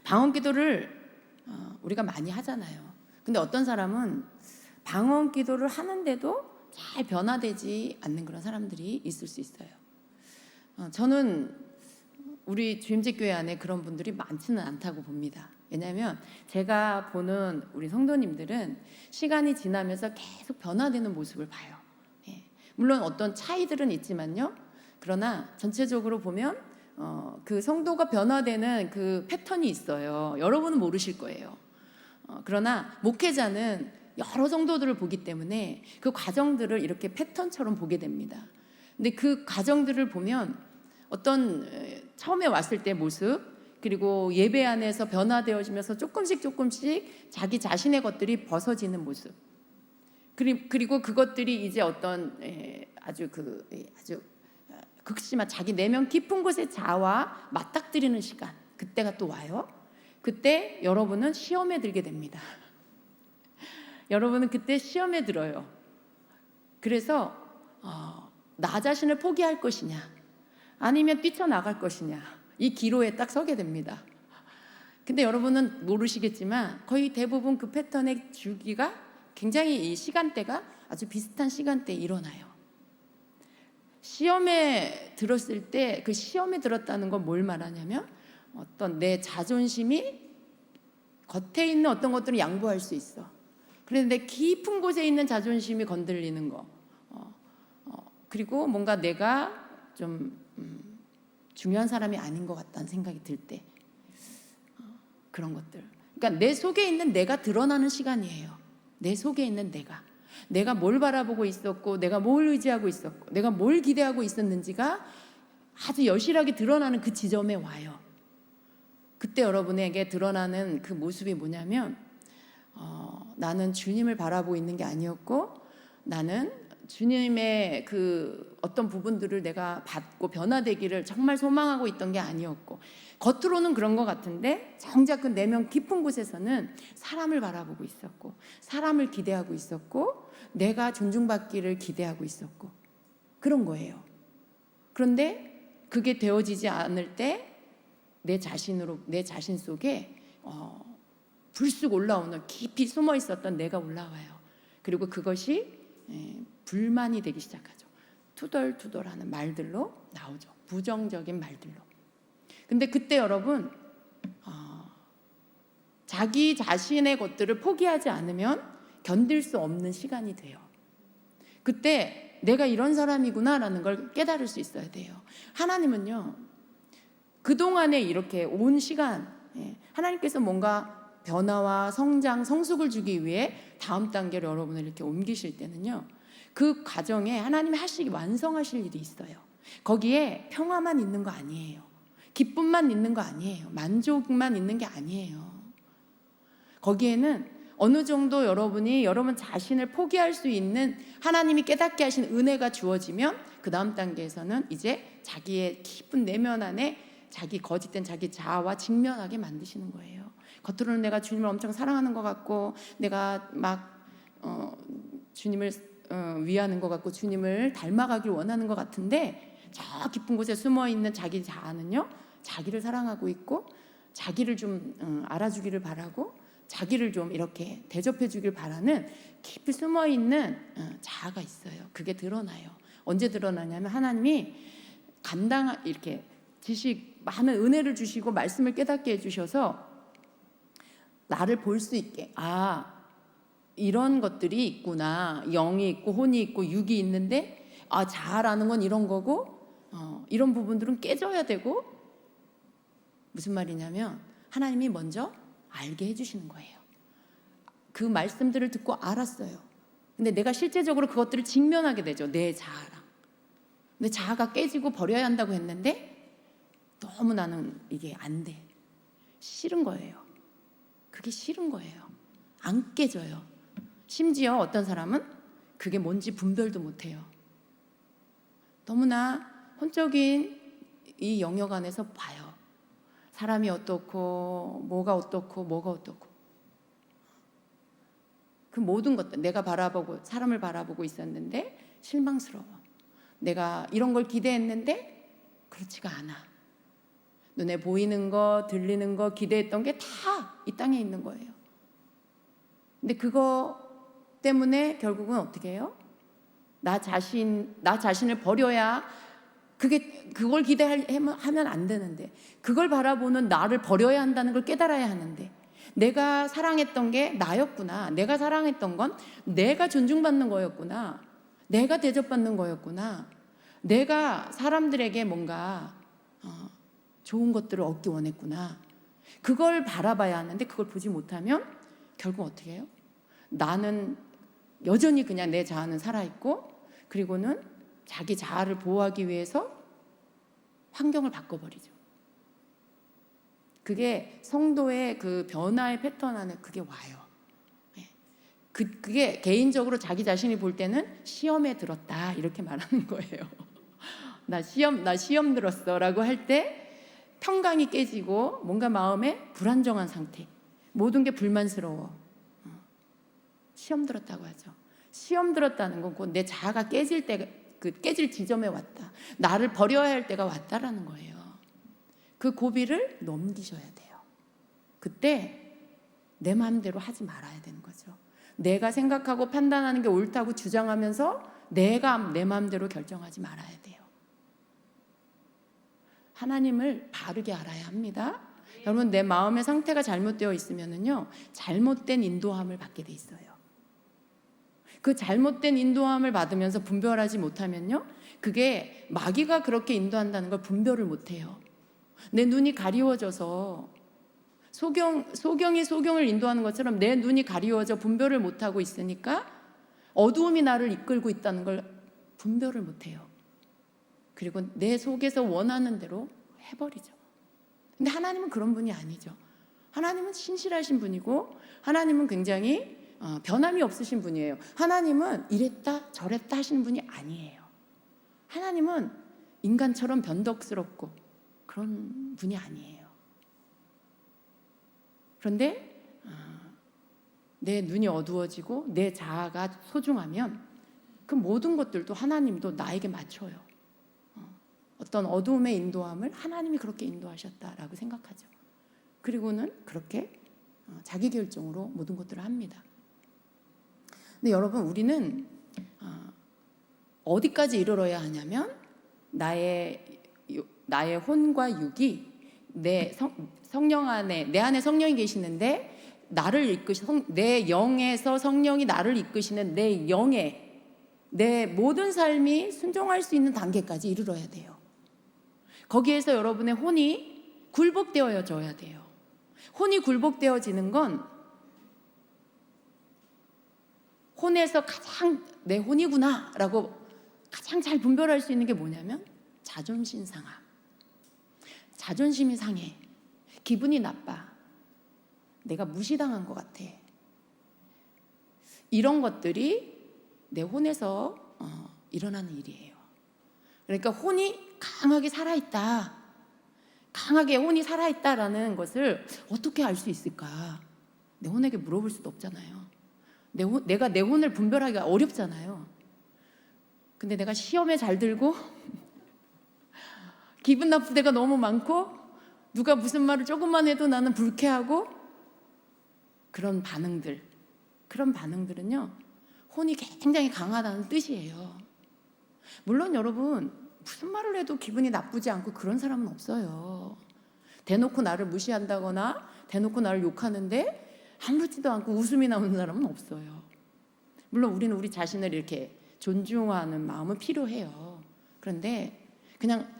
방언 기도를 우리가 많이 하잖아요. 근데 어떤 사람은 방언 기도를 하는데도 잘 변화되지 않는 그런 사람들이 있을 수 있어요. 저는 우리 주임제 교회 안에 그런 분들이 많지는 않다고 봅니다. 왜냐하면 제가 보는 우리 성도님들은 시간이 지나면서 계속 변화되는 모습을 봐요. 물론 어떤 차이들은 있지만요. 그러나 전체적으로 보면 그 성도가 변화되는 그 패턴이 있어요. 여러분은 모르실 거예요. 그러나 목회자는 여러 성도들을 보기 때문에 그 과정들을 이렇게 패턴처럼 보게 됩니다. 근데 그 과정들을 보면 어떤 처음에 왔을 때 모습, 그리고 예배 안에서 변화되어지면서 조금씩 자기 자신의 것들이 벗어지는 모습, 그리고 그것들이 이제 어떤 아주 극심한 자기 내면 깊은 곳의 자아와 맞닥뜨리는 시간, 그때가 또 와요. 그때 여러분은 시험에 들게 됩니다. 여러분은 그때 시험에 들어요. 그래서 나 자신을 포기할 것이냐 아니면 뛰쳐나갈 것이냐, 이 기로에 딱 서게 됩니다. 근데 여러분은 모르시겠지만 거의 대부분 그 패턴의 주기가 굉장히 이 시간대가 아주 비슷한 시간대에 일어나요. 시험에 들었을 때 그 시험에 들었다는 건 뭘 말하냐면 어떤 내 자존심이 겉에 있는 어떤 것들은 양보할 수 있어. 그런데 깊은 곳에 있는 자존심이 건들리는 거, 그리고 뭔가 내가 좀 중요한 사람이 아닌 것 같다는 생각이 들 때, 그런 것들. 그러니까 내 속에 있는 내가 드러나는 시간이에요. 내 속에 있는 내가 뭘 바라보고 있었고, 내가 뭘 의지하고 있었고, 내가 뭘 기대하고 있었는지가 아주 여실하게 드러나는 그 지점에 와요. 그때 여러분에게 드러나는 그 모습이 뭐냐면 나는 주님을 바라보고 있는 게 아니었고, 나는 주님의 그 어떤 부분들을 내가 받고 변화되기를 정말 소망하고 있던 게 아니었고, 겉으로는 그런 것 같은데 정작 그 내면 깊은 곳에서는 사람을 바라보고 있었고, 사람을 기대하고 있었고, 내가 존중받기를 기대하고 있었고, 그런 거예요. 그런데 그게 되어지지 않을 때 내 자신 속에 불쑥 올라오는, 깊이 숨어 있었던 내가 올라와요. 그리고 그것이 불만이 되기 시작하죠. 투덜투덜하는 말들로 나오죠. 부정적인 말들로. 근데 그때 여러분, 자기 자신의 것들을 포기하지 않으면 견딜 수 없는 시간이 돼요. 그때 내가 이런 사람이구나라는 걸 깨달을 수 있어야 돼요. 하나님은요, 그동안에 이렇게 온 시간, 하나님께서 뭔가 변화와 성장, 성숙을 주기 위해 다음 단계로 여러분을 이렇게 옮기실 때는요, 그 과정에 하나님이 완성하실 일이 있어요. 거기에 평화만 있는 거 아니에요. 기쁨만 있는 거 아니에요. 만족만 있는 게 아니에요. 거기에는 어느 정도 여러분이 여러분 자신을 포기할 수 있는, 하나님이 깨닫게 하신 은혜가 주어지면 그 다음 단계에서는 이제 자기의 깊은 내면 안에 자기 거짓된 자기 자아와 직면하게 만드시는 거예요. 겉으로는 내가 주님을 엄청 사랑하는 것 같고, 내가 막 주님을 위하는 것 같고, 주님을 닮아가길 원하는 것 같은데, 저 깊은 곳에 숨어있는 자기 자아는요, 자기를 사랑하고 있고, 자기를 좀 알아주기를 바라고, 자기를 좀 이렇게 대접해 주길 바라는 깊이 숨어있는 자아가 있어요. 그게 드러나요. 언제 드러나냐면, 하나님이 이렇게 많은 은혜를 주시고 말씀을 깨닫게 해주셔서 나를 볼 수 있게, 이런 것들이 있구나, 영이 있고 혼이 있고 육이 있는데, 자아라는 건 이런 거고, 이런 부분들은 깨져야 되고. 무슨 말이냐면, 하나님이 먼저 알게 해주시는 거예요. 그 말씀들을 듣고 알았어요. 근데 내가 실제적으로 그것들을 직면하게 되죠. 내 자아랑. 내 자아가 깨지고 버려야 한다고 했는데 너무 나는 이게 안 돼. 싫은 거예요. 그게 싫은 거예요. 안 깨져요. 심지어 어떤 사람은 그게 뭔지 분별도 못해요. 너무나 혼적인 이 영역 안에서 봐요. 사람이 어떻고, 뭐가 어떻고, 뭐가 어떻고. 그 모든 것들, 내가 사람을 바라보고 있었는데 실망스러워. 내가 이런 걸 기대했는데 그렇지가 않아. 눈에 보이는 거, 들리는 거, 기대했던 게 다 이 땅에 있는 거예요. 근데 그거 때문에 결국은 어떻게 해요? 나 자신을 버려야, 그걸 기대하면 안 되는데, 그걸 바라보는 나를 버려야 한다는 걸 깨달아야 하는데, 내가 사랑했던 게 나였구나. 내가 사랑했던 건 내가 존중받는 거였구나. 내가 대접받는 거였구나. 내가 사람들에게 뭔가 좋은 것들을 얻기 원했구나. 그걸 바라봐야 하는데, 그걸 보지 못하면 결국 어떻게 해요? 나는 여전히 그냥 내 자아는 살아있고, 그리고는 자기 자아를 보호하기 위해서 환경을 바꿔버리죠. 그게 성도의 그 변화의 패턴 안에 그게 와요. 그게 개인적으로 자기 자신이 볼 때는 시험에 들었다 이렇게 말하는 거예요. 나 시험 들었어 라고 할 때 평강이 깨지고 뭔가 마음에 불안정한 상태, 모든 게 불만스러워. 시험 들었다고 하죠. 시험 들었다는 건 곧 내 자아가 깨질 지점에 왔다. 나를 버려야 할 때가 왔다라는 거예요. 그 고비를 넘기셔야 돼요. 그때 내 마음대로 하지 말아야 되는 거죠. 내가 생각하고 판단하는 게 옳다고 주장하면서 내가 내 마음대로 결정하지 말아야 돼요. 하나님을 바르게 알아야 합니다. 여러분, 내 마음의 상태가 잘못되어 있으면은요, 잘못된 인도함을 받게 돼 있어요. 그 잘못된 인도함을 받으면서 분별하지 못하면요, 그게 마귀가 그렇게 인도한다는 걸 분별을 못해요. 내 눈이 가리워져서 소경이 소경을 인도하는 것처럼 내 눈이 가리워져 분별을 못하고 있으니까 어두움이 나를 이끌고 있다는 걸 분별을 못해요. 그리고 내 속에서 원하는 대로 해버리죠. 근데 하나님은 그런 분이 아니죠. 하나님은 신실하신 분이고, 하나님은 굉장히 변함이 없으신 분이에요. 하나님은 이랬다 저랬다 하시는 분이 아니에요. 하나님은 인간처럼 변덕스럽고 그런 분이 아니에요. 그런데 내 눈이 어두워지고 내 자아가 소중하면 그 모든 것들도 하나님도 나에게 맞춰요. 어떤 어두움의 인도함을 하나님이 그렇게 인도하셨다라고 생각하죠. 그리고는 그렇게 자기 결정으로 모든 것들을 합니다. 근데 여러분, 우리는 어디까지 이르러야 하냐면 나의 혼과 육이 내 성령 안에, 내 안에 성령이 계시는데 나를 내 영에서 성령이 나를 이끄시는 내 영에 내 모든 삶이 순종할 수 있는 단계까지 이르러야 돼요. 거기에서 여러분의 혼이 굴복되어져야 돼요. 혼이 굴복되어지는 건 혼에서 가장 내 혼이구나 라고 가장 잘 분별할 수 있는 게 뭐냐면 자존심 상함. 자존심이 상해. 기분이 나빠. 내가 무시당한 것 같아. 이런 것들이 내 혼에서 일어나는 일이에요. 그러니까 혼이 강하게 살아있다. 강하게 혼이 살아있다라는 것을 어떻게 알 수 있을까? 내 혼에게 물어볼 수도 없잖아요. 내가 내 혼을 분별하기가 어렵잖아요. 근데 내가 시험에 잘 들고 기분 나쁠 때가 너무 많고 누가 무슨 말을 조금만 해도 나는 불쾌하고 그런 반응들은요 혼이 굉장히 강하다는 뜻이에요. 물론 여러분 무슨 말을 해도 기분이 나쁘지 않고 그런 사람은 없어요. 대놓고 나를 무시한다거나 대놓고 나를 욕하는데 아무렇지도 않고 웃음이 나오는 사람은 없어요. 물론 우리는 우리 자신을 이렇게 존중하는 마음은 필요해요. 그런데 그냥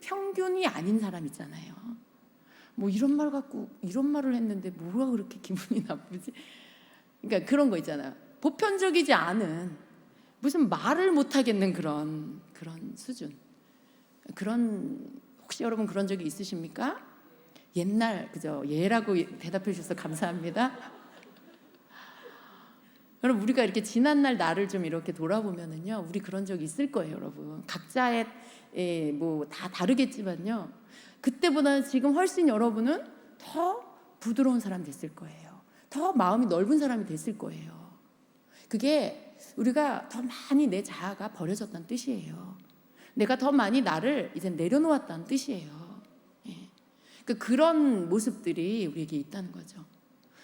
평균이 아닌 사람 있잖아요. 뭐 이런 말 갖고 이런 말을 했는데 뭐가 그렇게 기분이 나쁘지? 그러니까 그런 거 있잖아요. 보편적이지 않은 무슨 말을 못 하겠는 그런 수준. 혹시 여러분 그런 적이 있으십니까? 옛날 그죠? 예라고 대답해 주셔서 감사합니다. 여러분 우리가 이렇게 지난날 나를 좀 이렇게 돌아보면은요, 우리 그런 적 있을 거예요, 여러분. 각자의 뭐 다 다르겠지만요, 그때보다는 지금 훨씬 여러분은 더 부드러운 사람 됐을 거예요. 더 마음이 넓은 사람이 됐을 거예요. 그게 우리가 더 많이 내 자아가 버려졌다는 뜻이에요. 내가 더 많이 나를 이제 내려놓았다는 뜻이에요. 그런 모습들이 우리에게 있다는 거죠.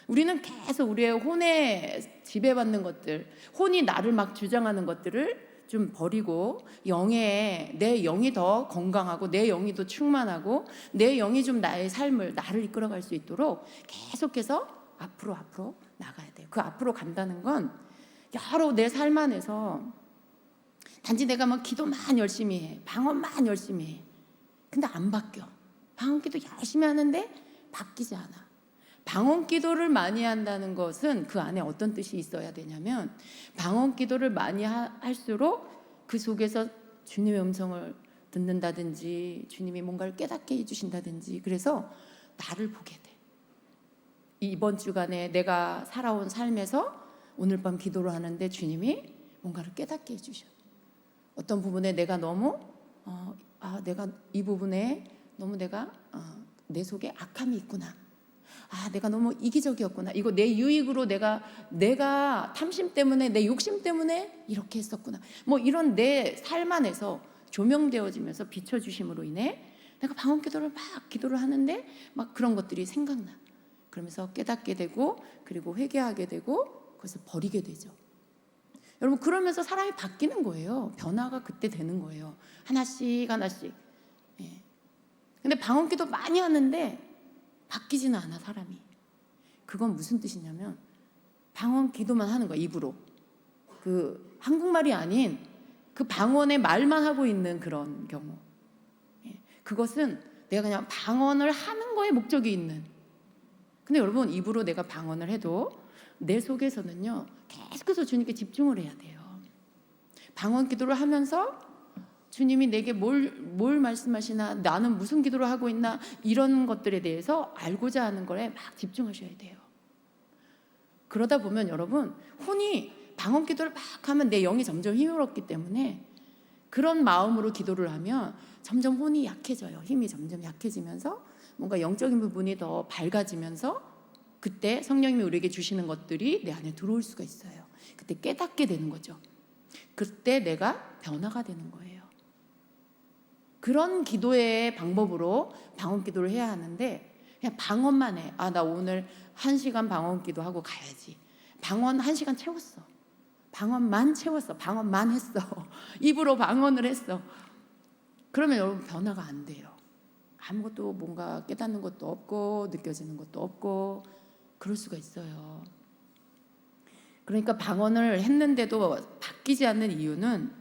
우리는 계속 우리의 혼에 지배받는 것들, 혼이 나를 막 주장하는 것들을 좀 버리고 내 영이 더 건강하고 내 영이 더 충만하고 내 영이 좀 나의 삶을 나를 이끌어갈 수 있도록 계속해서 앞으로 나가야 돼요. 그 앞으로 간다는 건 여러 내 삶 안에서 단지 내가 막 기도만 열심히 해, 방언만 열심히 해. 근데 안 바뀌어. 방언 기도 열심히 하는데 바뀌지 않아. 방언 기도를 많이 한다는 것은 그 안에 어떤 뜻이 있어야 되냐면, 방언 기도를 많이 할수록 그 속에서 주님의 음성을 듣는다든지 주님이 뭔가를 깨닫게 해주신다든지, 그래서 나를 보게 돼. 이번 주간에 내가 살아온 삶에서 오늘 밤 기도를 하는데 주님이 뭔가를 깨닫게 해주셔. 어떤 부분에 내가 너무 내가 이 부분에 너무 내 속에 악함이 있구나. 내가 너무 이기적이었구나. 이거 내 유익으로 내가 탐심 때문에, 내 욕심 때문에 이렇게 했었구나. 뭐 이런 내 삶 안에서 조명되어지면서 비춰주심으로 인해 내가 방언 기도를 하는데 막 그런 것들이 생각나. 그러면서 깨닫게 되고, 그리고 회개하게 되고, 그것을 버리게 되죠. 여러분, 그러면서 사람이 바뀌는 거예요. 변화가 그때 되는 거예요. 하나씩. 근데 방언 기도 많이 하는데 바뀌지는 않아, 사람이. 그건 무슨 뜻이냐면 방언 기도만 하는 거야, 입으로. 그 한국말이 아닌 그 방언의 말만 하고 있는 그런 경우. 그것은 내가 그냥 방언을 하는 거에 목적이 있는. 근데 여러분, 입으로 내가 방언을 해도 내 속에서는요 계속해서 주님께 집중을 해야 돼요. 방언 기도를 하면서 주님이 내게 뭘 말씀하시나, 나는 무슨 기도를 하고 있나, 이런 것들에 대해서 알고자 하는 거에 막 집중하셔야 돼요. 그러다 보면 여러분 혼이 방언 기도를 막 하면 내 영이 점점 힘들었기 때문에 그런 마음으로 기도를 하면 점점 혼이 약해져요. 힘이 점점 약해지면서 뭔가 영적인 부분이 더 밝아지면서 그때 성령님이 우리에게 주시는 것들이 내 안에 들어올 수가 있어요. 그때 깨닫게 되는 거죠. 그때 내가 변화가 되는 거예요. 그런 기도의 방법으로 방언 기도를 해야 하는데 그냥 방언만 해. 아, 나 오늘 1시간 방언 기도하고 가야지. 방언 1시간 채웠어. 방언만 채웠어. 방언만 했어. 입으로 방언을 했어. 그러면 여러분 변화가 안 돼요. 아무것도 뭔가 깨닫는 것도 없고 느껴지는 것도 없고 그럴 수가 있어요. 그러니까 방언을 했는데도 바뀌지 않는 이유는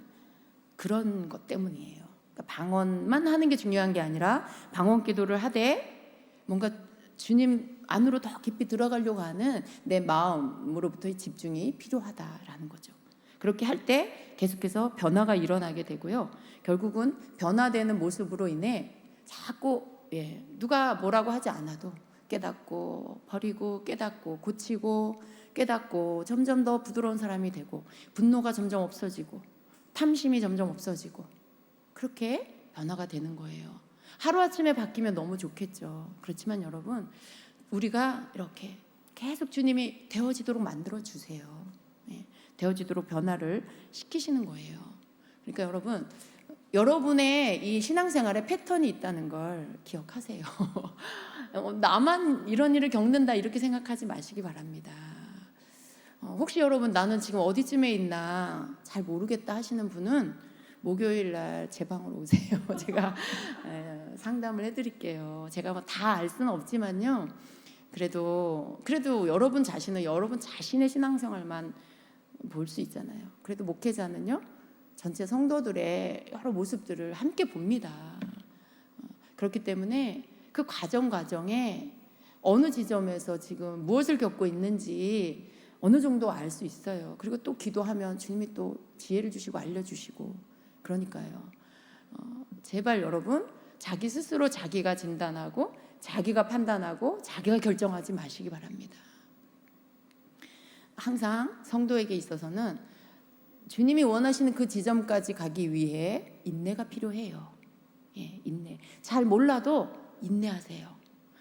그런 것 때문이에요. 그러니까 방언만 하는 게 중요한 게 아니라 방언 기도를 하되 뭔가 주님 안으로 더 깊이 들어가려고 하는 내 마음으로부터의 집중이 필요하다라는 거죠. 그렇게 할 때 계속해서 변화가 일어나게 되고요. 결국은 변화되는 모습으로 인해 자꾸 누가 뭐라고 하지 않아도 깨닫고 버리고 깨닫고 고치고 깨닫고 점점 더 부드러운 사람이 되고 분노가 점점 없어지고 탐심이 점점 없어지고 그렇게 변화가 되는 거예요. 하루아침에 바뀌면 너무 좋겠죠. 그렇지만 여러분 우리가 이렇게 계속 주님이 되어지도록 만들어 주세요. 되어지도록 변화를 시키시는 거예요. 그러니까 여러분 여러분의 이 신앙생활에 패턴이 있다는 걸 기억하세요. 나만 이런 일을 겪는다 이렇게 생각하지 마시기 바랍니다. 혹시 여러분 나는 지금 어디쯤에 있나 잘 모르겠다 하시는 분은 목요일 날 제 방으로 오세요. 제가 상담을 해드릴게요. 제가 뭐 다 알 수는 없지만요. 그래도 여러분 자신의 신앙생활만 볼 수 있잖아요. 그래도 목회자는요. 전체 성도들의 여러 모습들을 함께 봅니다. 그렇기 때문에 그 과정에 어느 지점에서 지금 무엇을 겪고 있는지 어느 정도 알 수 있어요. 그리고 또 기도하면 주님이 또 지혜를 주시고 알려주시고 그러니까요. 제발 여러분 자기 스스로 자기가 진단하고 자기가 판단하고 자기가 결정하지 마시기 바랍니다. 항상 성도에게 있어서는 주님이 원하시는 그 지점까지 가기 위해 인내가 필요해요. 인내. 잘 몰라도 인내하세요.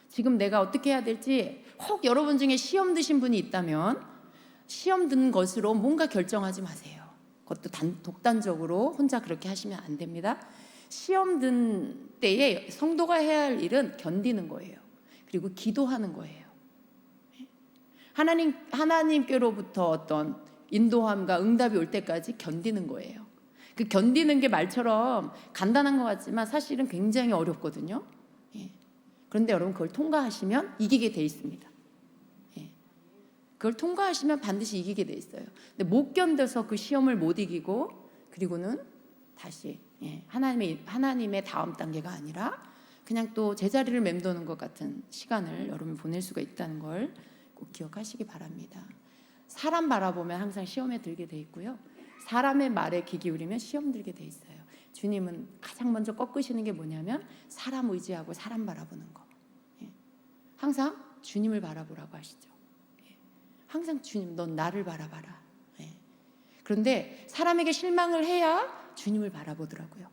지금 내가 어떻게 해야 될지 혹 여러분 중에 시험 드신 분이 있다면 시험 든 것으로 뭔가 결정하지 마세요. 그것도 독단적으로 혼자 그렇게 하시면 안 됩니다. 시험 든 때에 성도가 해야 할 일은 견디는 거예요. 그리고 기도하는 거예요. 하나님께로부터 어떤 인도함과 응답이 올 때까지 견디는 거예요. 그 견디는 게 말처럼 간단한 것 같지만 사실은 굉장히 어렵거든요. 그런데 여러분 그걸 통과하시면 이기게 돼 있습니다. 그걸 통과하시면 반드시 이기게 돼 있어요. 근데 못 견뎌서 그 시험을 못 이기고 그리고는 다시 하나님의 다음 단계가 아니라 그냥 또 제자리를 맴도는 것 같은 시간을 여러분 보낼 수가 있다는 걸 꼭 기억하시기 바랍니다. 사람 바라보면 항상 시험에 들게 돼 있고요. 사람의 말에 귀 기울이면 시험 들게 돼 있어요. 주님은 가장 먼저 꺾으시는 게 뭐냐면 사람 의지하고 사람 바라보는 거. 항상 주님을 바라보라고 하시죠. 항상 주님, 넌 나를 바라봐라. 그런데 사람에게 실망을 해야 주님을 바라보더라고요.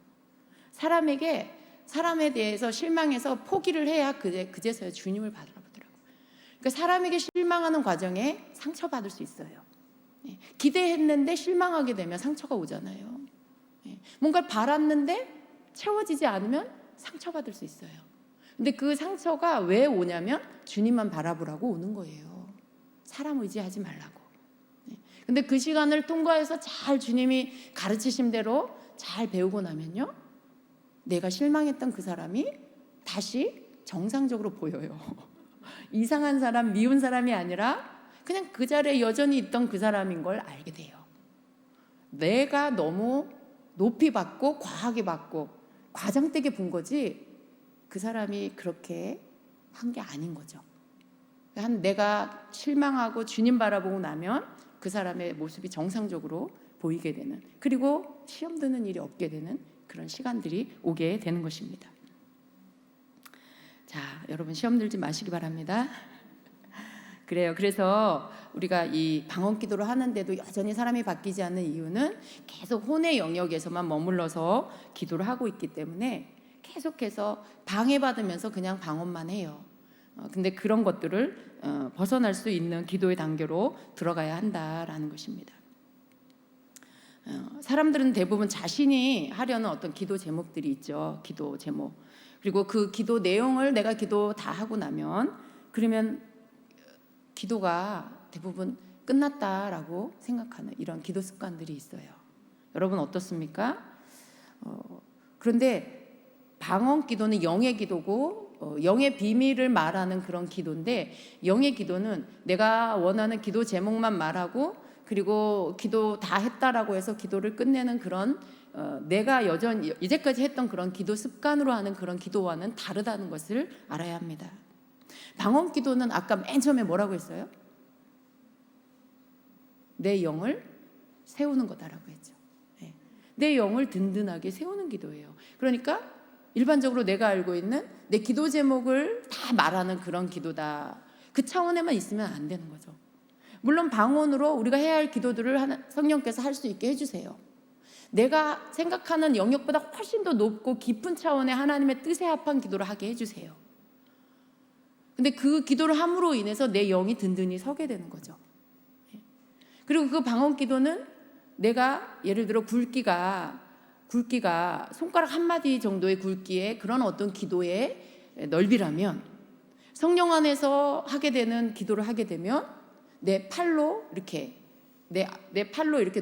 사람에 대해서 실망해서 포기를 해야 그제서야 주님을 바라보더라고요. 그러니까 사람에게 실망하는 과정에 상처받을 수 있어요. 기대했는데 실망하게 되면 상처가 오잖아요. 뭔가를 바랐는데 채워지지 않으면 상처받을 수 있어요. 근데 그 상처가 왜 오냐면 주님만 바라보라고 오는 거예요. 사람 의지하지 말라고. 근데 그 시간을 통과해서 잘 주님이 가르치신 대로 잘 배우고 나면요, 내가 실망했던 그 사람이 다시 정상적으로 보여요. 이상한 사람, 미운 사람이 아니라 그냥 그 자리에 여전히 있던 그 사람인 걸 알게 돼요. 내가 너무 높이 받고 과하게 받고 과장되게 본 거지 그 사람이 그렇게 한 게 아닌 거죠. 내가 실망하고 주님 바라보고 나면 그 사람의 모습이 정상적으로 보이게 되는, 그리고 시험 드는 일이 없게 되는 그런 시간들이 오게 되는 것입니다. 자, 여러분 시험 들지 마시기 바랍니다. 그래요. 그래서 우리가 이 방언 기도를 하는데도 여전히 사람이 바뀌지 않는 이유는 계속 혼의 영역에서만 머물러서 기도를 하고 있기 때문에 계속해서 방해받으면서 그냥 방언만 해요. 근데 그런 것들을 벗어날 수 있는 기도의 단계로 들어가야 한다라는 것입니다. 사람들은 대부분 자신이 하려는 어떤 기도 제목들이 있죠. 기도 제목. 그리고 그 기도 내용을 내가 기도 다 하고 나면 그러면 기도가 대부분 끝났다라고 생각하는 이런 기도 습관들이 있어요. 여러분 어떻습니까? 그런데 방언 기도는 영의 기도고 영의 비밀을 말하는 그런 기도인데, 영의 기도는 내가 원하는 기도 제목만 말하고 그리고 기도 다 했다라고 해서 기도를 끝내는 그런 내가 여전히 이제까지 했던 그런 기도 습관으로 하는 그런 기도와는 다르다는 것을 알아야 합니다. 방언 기도는 아까 맨 처음에 뭐라고 했어요? 내 영을 세우는 거다라고 했죠. 내 영을 든든하게 세우는 기도예요. 그러니까 일반적으로 내가 알고 있는 내 기도 제목을 다 말하는 그런 기도다, 그 차원에만 있으면 안 되는 거죠. 물론 방언으로 우리가 해야 할 기도들을 성령께서 할 수 있게 해주세요. 내가 생각하는 영역보다 훨씬 더 높고 깊은 차원의 하나님의 뜻에 합한 기도를 하게 해주세요. 근데 그 기도를 함으로 인해서 내 영이 든든히 서게 되는 거죠. 그리고 그 방언 기도는 내가 예를 들어 굵기가 손가락 한마디 정도의 굵기의 그런 어떤 기도의 넓이라면, 성령 안에서 하게 되는 기도를 하게 되면 내 팔로 이렇게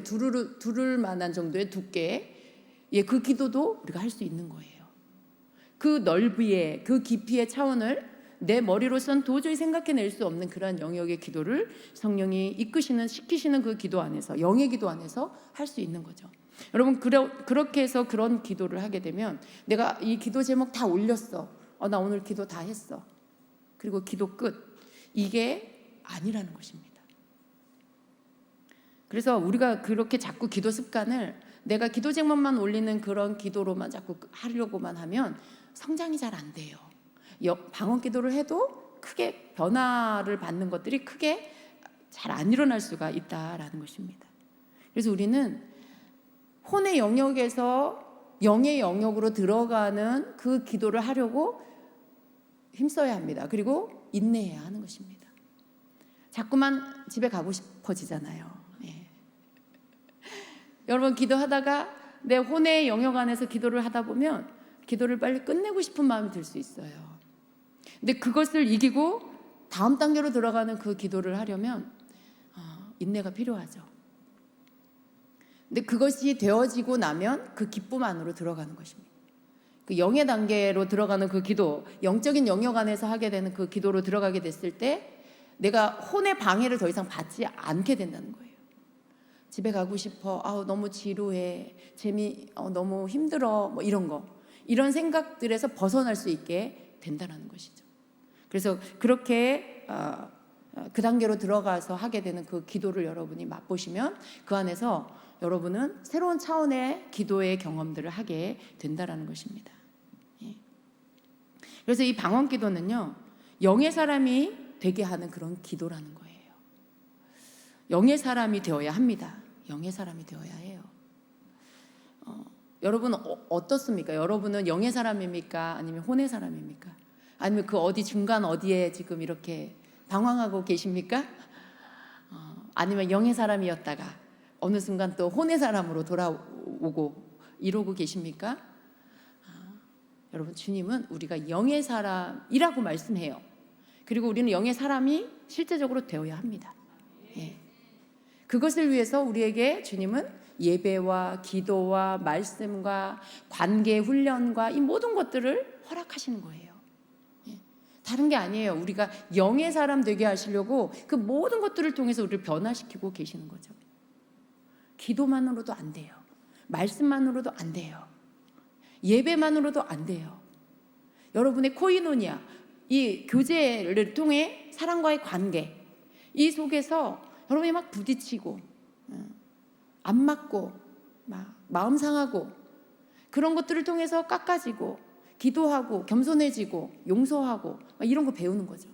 두를 만한 정도의 두께의 그 기도도 우리가 할 수 있는 거예요. 그 넓이의, 그 깊이의 차원을 내 머리로선 도저히 생각해낼 수 없는 그런 영역의 기도를 성령이 시키시는 그 기도 안에서, 영의 기도 안에서 할 수 있는 거죠. 여러분, 그렇게 해서 그런 기도를 하게 되면 내가 이 기도 제목 다 올렸어. 나 오늘 기도 다 했어. 그리고 기도 끝. 이게 아니라는 것입니다. 그래서 우리가 그렇게 자꾸 기도 습관을 내가 기도 제목만 올리는 그런 기도로만 자꾸 하려고만 하면 성장이 잘 안 돼요. 방언 기도를 해도 크게 변화를 받는 것들이 크게 잘 안 일어날 수가 있다라는 것입니다. 그래서 우리는 혼의 영역에서 영의 영역으로 들어가는 그 기도를 하려고 힘써야 합니다. 그리고 인내해야 하는 것입니다. 자꾸만 집에 가고 싶어지잖아요. 여러분, 기도하다가 내 혼의 영역 안에서 기도를 하다 보면 기도를 빨리 끝내고 싶은 마음이 들 수 있어요. 근데 그것을 이기고 다음 단계로 들어가는 그 기도를 하려면 인내가 필요하죠. 근데 그것이 되어지고 나면 그 기쁨 안으로 들어가는 것입니다. 그 영의 단계로 들어가는 그 기도, 영적인 영역 안에서 하게 되는 그 기도로 들어가게 됐을 때 내가 혼의 방해를 더 이상 받지 않게 된다는 거예요. 집에 가고 싶어, 너무 지루해, 너무 힘들어, 뭐 이런 생각들에서 벗어날 수 있게 된다는 것이죠. 그래서 그렇게 그 단계로 들어가서 하게 되는 그 기도를 여러분이 맛보시면 그 안에서 여러분은 새로운 차원의 기도의 경험들을 하게 된다는 것입니다. 그래서 이 방언 기도는요, 영의 사람이 되게 하는 그런 기도라는 거예요. 영의 사람이 되어야 합니다. 영의 사람이 되어야 해요. 여러분 어떻습니까? 여러분은 영의 사람입니까? 아니면 혼의 사람입니까? 아니면 그 어디 중간 어디에 지금 이렇게 방황하고 계십니까? 아니면 영의 사람이었다가 어느 순간 또 혼의 사람으로 돌아오고 이러고 계십니까? 여러분, 주님은 우리가 영의 사람이라고 말씀해요. 그리고 우리는 영의 사람이 실제적으로 되어야 합니다. 그것을 위해서 우리에게 주님은 예배와 기도와 말씀과 관계 훈련과 이 모든 것들을 허락하시는 거예요. 다른 게 아니에요. 우리가 영의 사람 되게 하시려고 그 모든 것들을 통해서 우리를 변화시키고 계시는 거죠. 기도만으로도 안 돼요. 말씀만으로도 안 돼요. 예배만으로도 안 돼요. 여러분의 코이노니아, 이 교제를 통해 사람과의 관계, 이 속에서 여러분이 막 부딪히고 안 맞고 막 마음 상하고 그런 것들을 통해서 깎아지고 기도하고 겸손해지고 용서하고 막 이런 거 배우는 거죠.